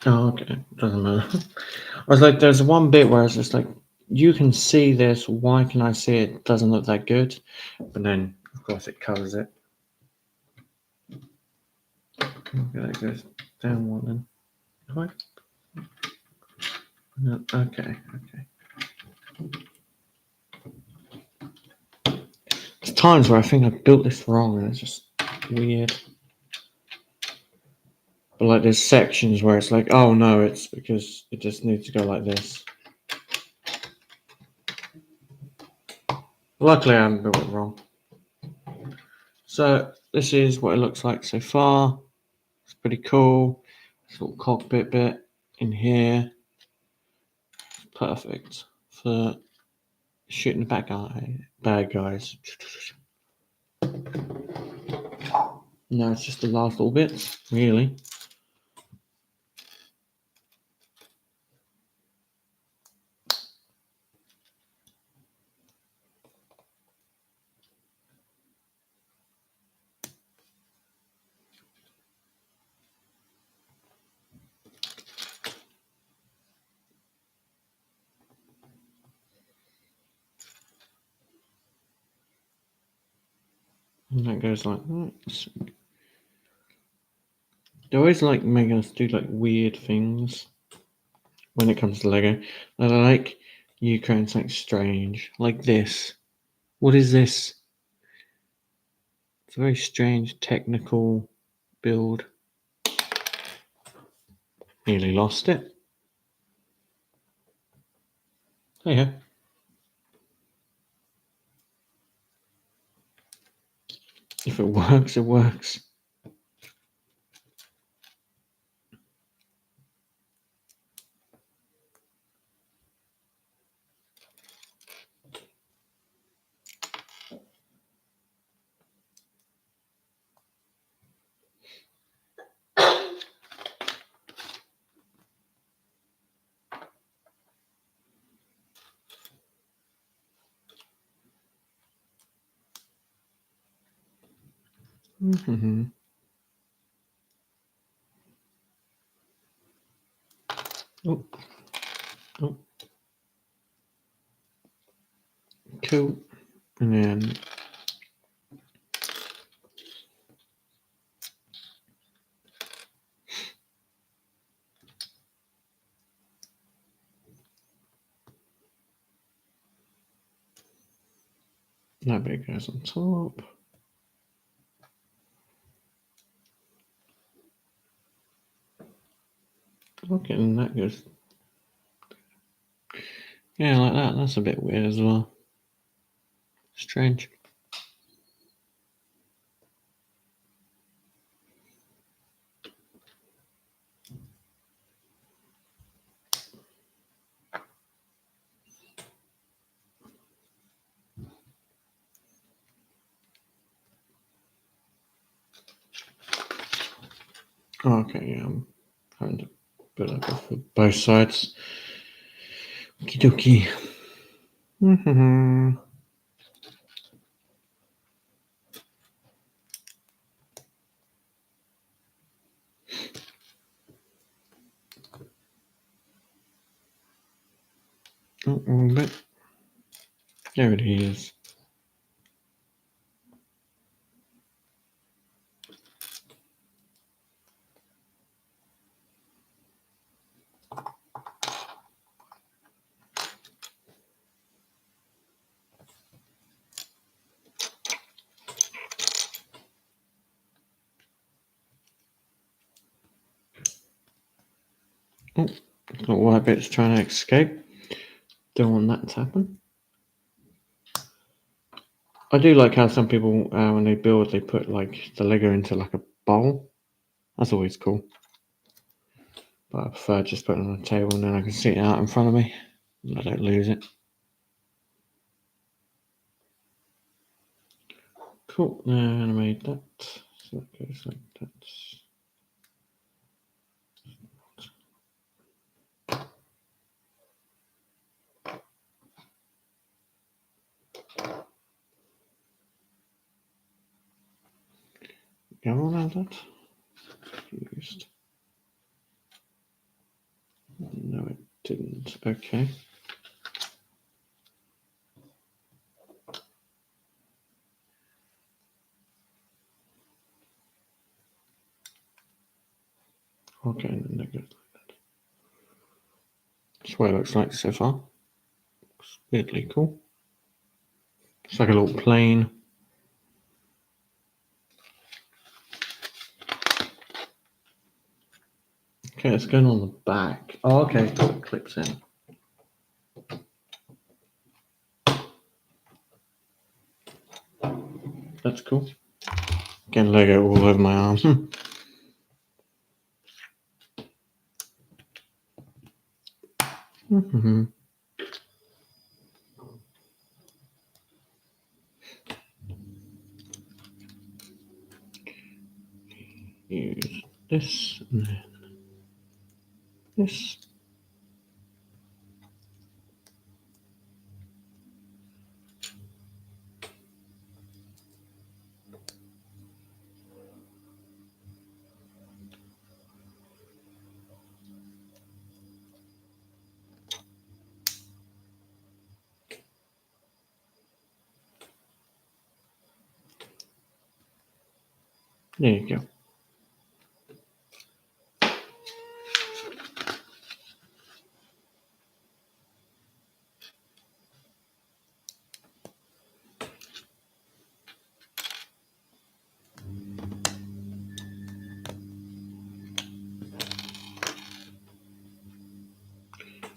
Oh, okay. Doesn't matter. I was like, there's one bit where it's just like, you can see this. Why can I see it? Doesn't look that good. But then, of course, it covers it. Okay, that goes down one then. Right? No, okay. There's times where I think I built this wrong and it's just weird. But like there's sections where it's like, oh no, it's because it just needs to go like this. Luckily I haven't built it wrong. So this is what it looks like so far. It's pretty cool. This little cockpit bit in here. Perfect for shooting the bad guys. No, it's just the last little bits, really. And that goes like that. They always like making us do like weird things when it comes to Lego. I like you creating something strange, like this. What is this? It's a very strange technical build. Nearly lost it. There you go. If it works, it works. Mm-hmm. Oh. Oh. Cool. And then that bit goes on top. Okay, and that goes. Yeah, like that. That's a bit weird as well. Strange. Oh, okay, yeah, I'm having to put it up for both sides. Okie dokie. Oh, wrong bit. There it is. Oh, the white bit's trying to escape. Don't want that to happen. I do like how some people, when they build, they put like the Lego into like a bowl. That's always cool. But I prefer just putting it on the table and then I can see it out in front of me and I don't lose it. Cool. Now I made that. So that goes like that. Go on, add that. Used. No, it didn't. Okay. Okay, and then that goes like that. That's what it looks like so far. Looks weirdly cool. It's like a little plane. Okay, it's going on the back. Oh, okay, so it clips in. That's cool. Again, Lego all over my arm. Use this and then this. There you go.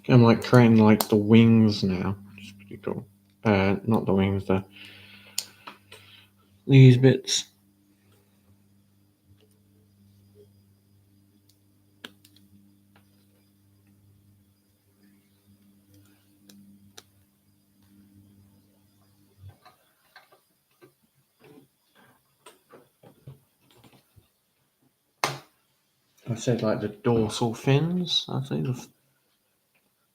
I'm like creating like the wings now. Which is pretty cool. Not the wings, these bits. I said like the dorsal fins. I think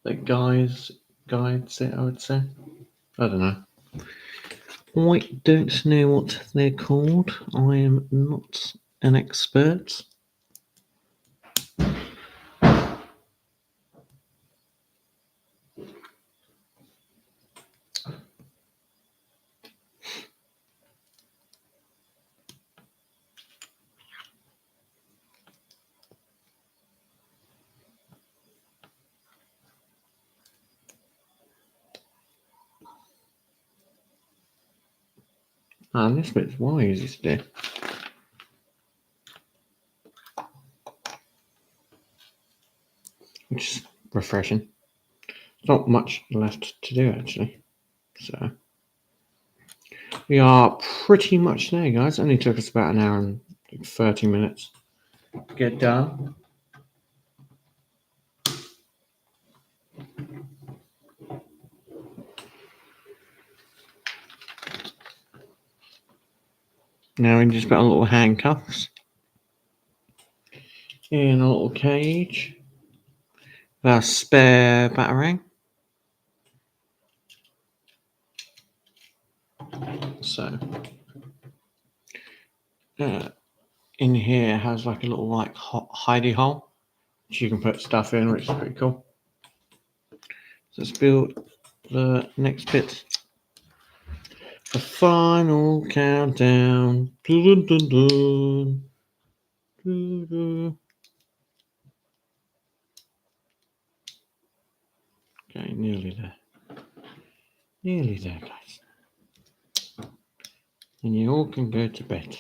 that guides it. I would say. I don't know. I don't know what they're called. I am not an expert. And this bit's why easy to do. Which is refreshing. Not much left to do actually. So we are pretty much there, guys. It only took us about an hour and 30 minutes to get done. Now we can just put on little handcuffs. in a little cage. Our spare Batwing. So in here has like a little like hidey hole, which you can put stuff in, which is pretty cool. So let's build the next bit. The final countdown. Dun, dun, dun. Dun, dun. Okay, nearly there. Nearly there, guys. And you all can go to bed.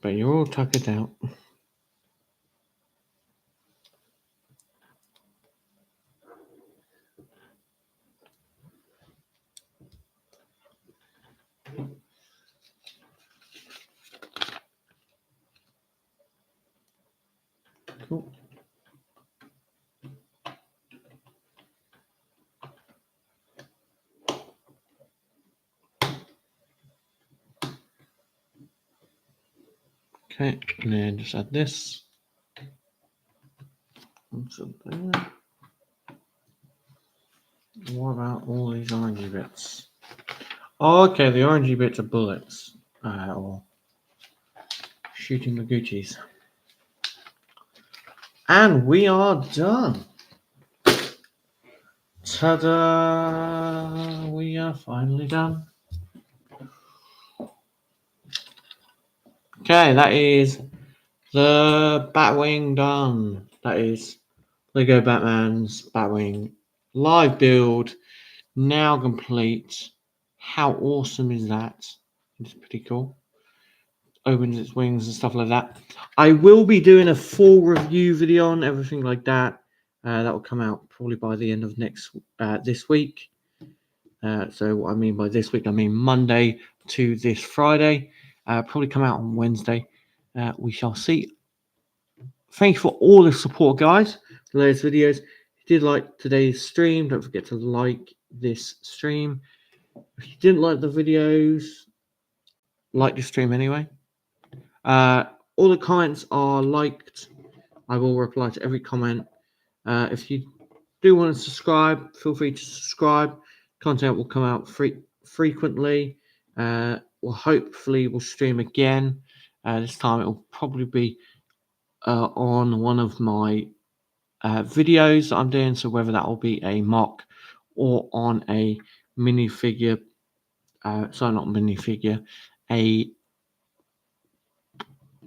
But you're all tuckered out. Cool. Okay, and then just add this. There. What about all these orangey bits? Oh, okay, the orangey bits are bullets. Or shooting the Gucci's. And we are done. Ta-da! We are finally done. Okay, that is the Batwing done. That is Lego Batman's Batwing live build, now complete. How awesome is that? It's pretty cool. Opens its wings and stuff like that. I will be doing a full review video on everything like that. That will come out probably by the end of this week. So what I mean by this week, I mean Monday to this Friday. Probably come out on Wednesday. We shall see. Thanks for all the support, guys, for those videos. If you did like today's stream, don't forget to like this stream. If you didn't like the videos, like the stream anyway. All the comments are liked. I will reply to every comment. If you do want to subscribe, feel free to subscribe. Content will come out frequently. Hopefully we'll stream again. This time it will probably be on one of my videos that I'm doing. So whether that will be a mock or on a minifigure, sorry, not minifigure, a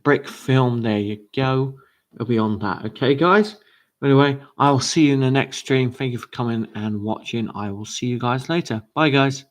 brick film. There you go. It'll be on that. Okay, guys. Anyway, I will see you in the next stream. Thank you for coming and watching. I will see you guys later. Bye, guys.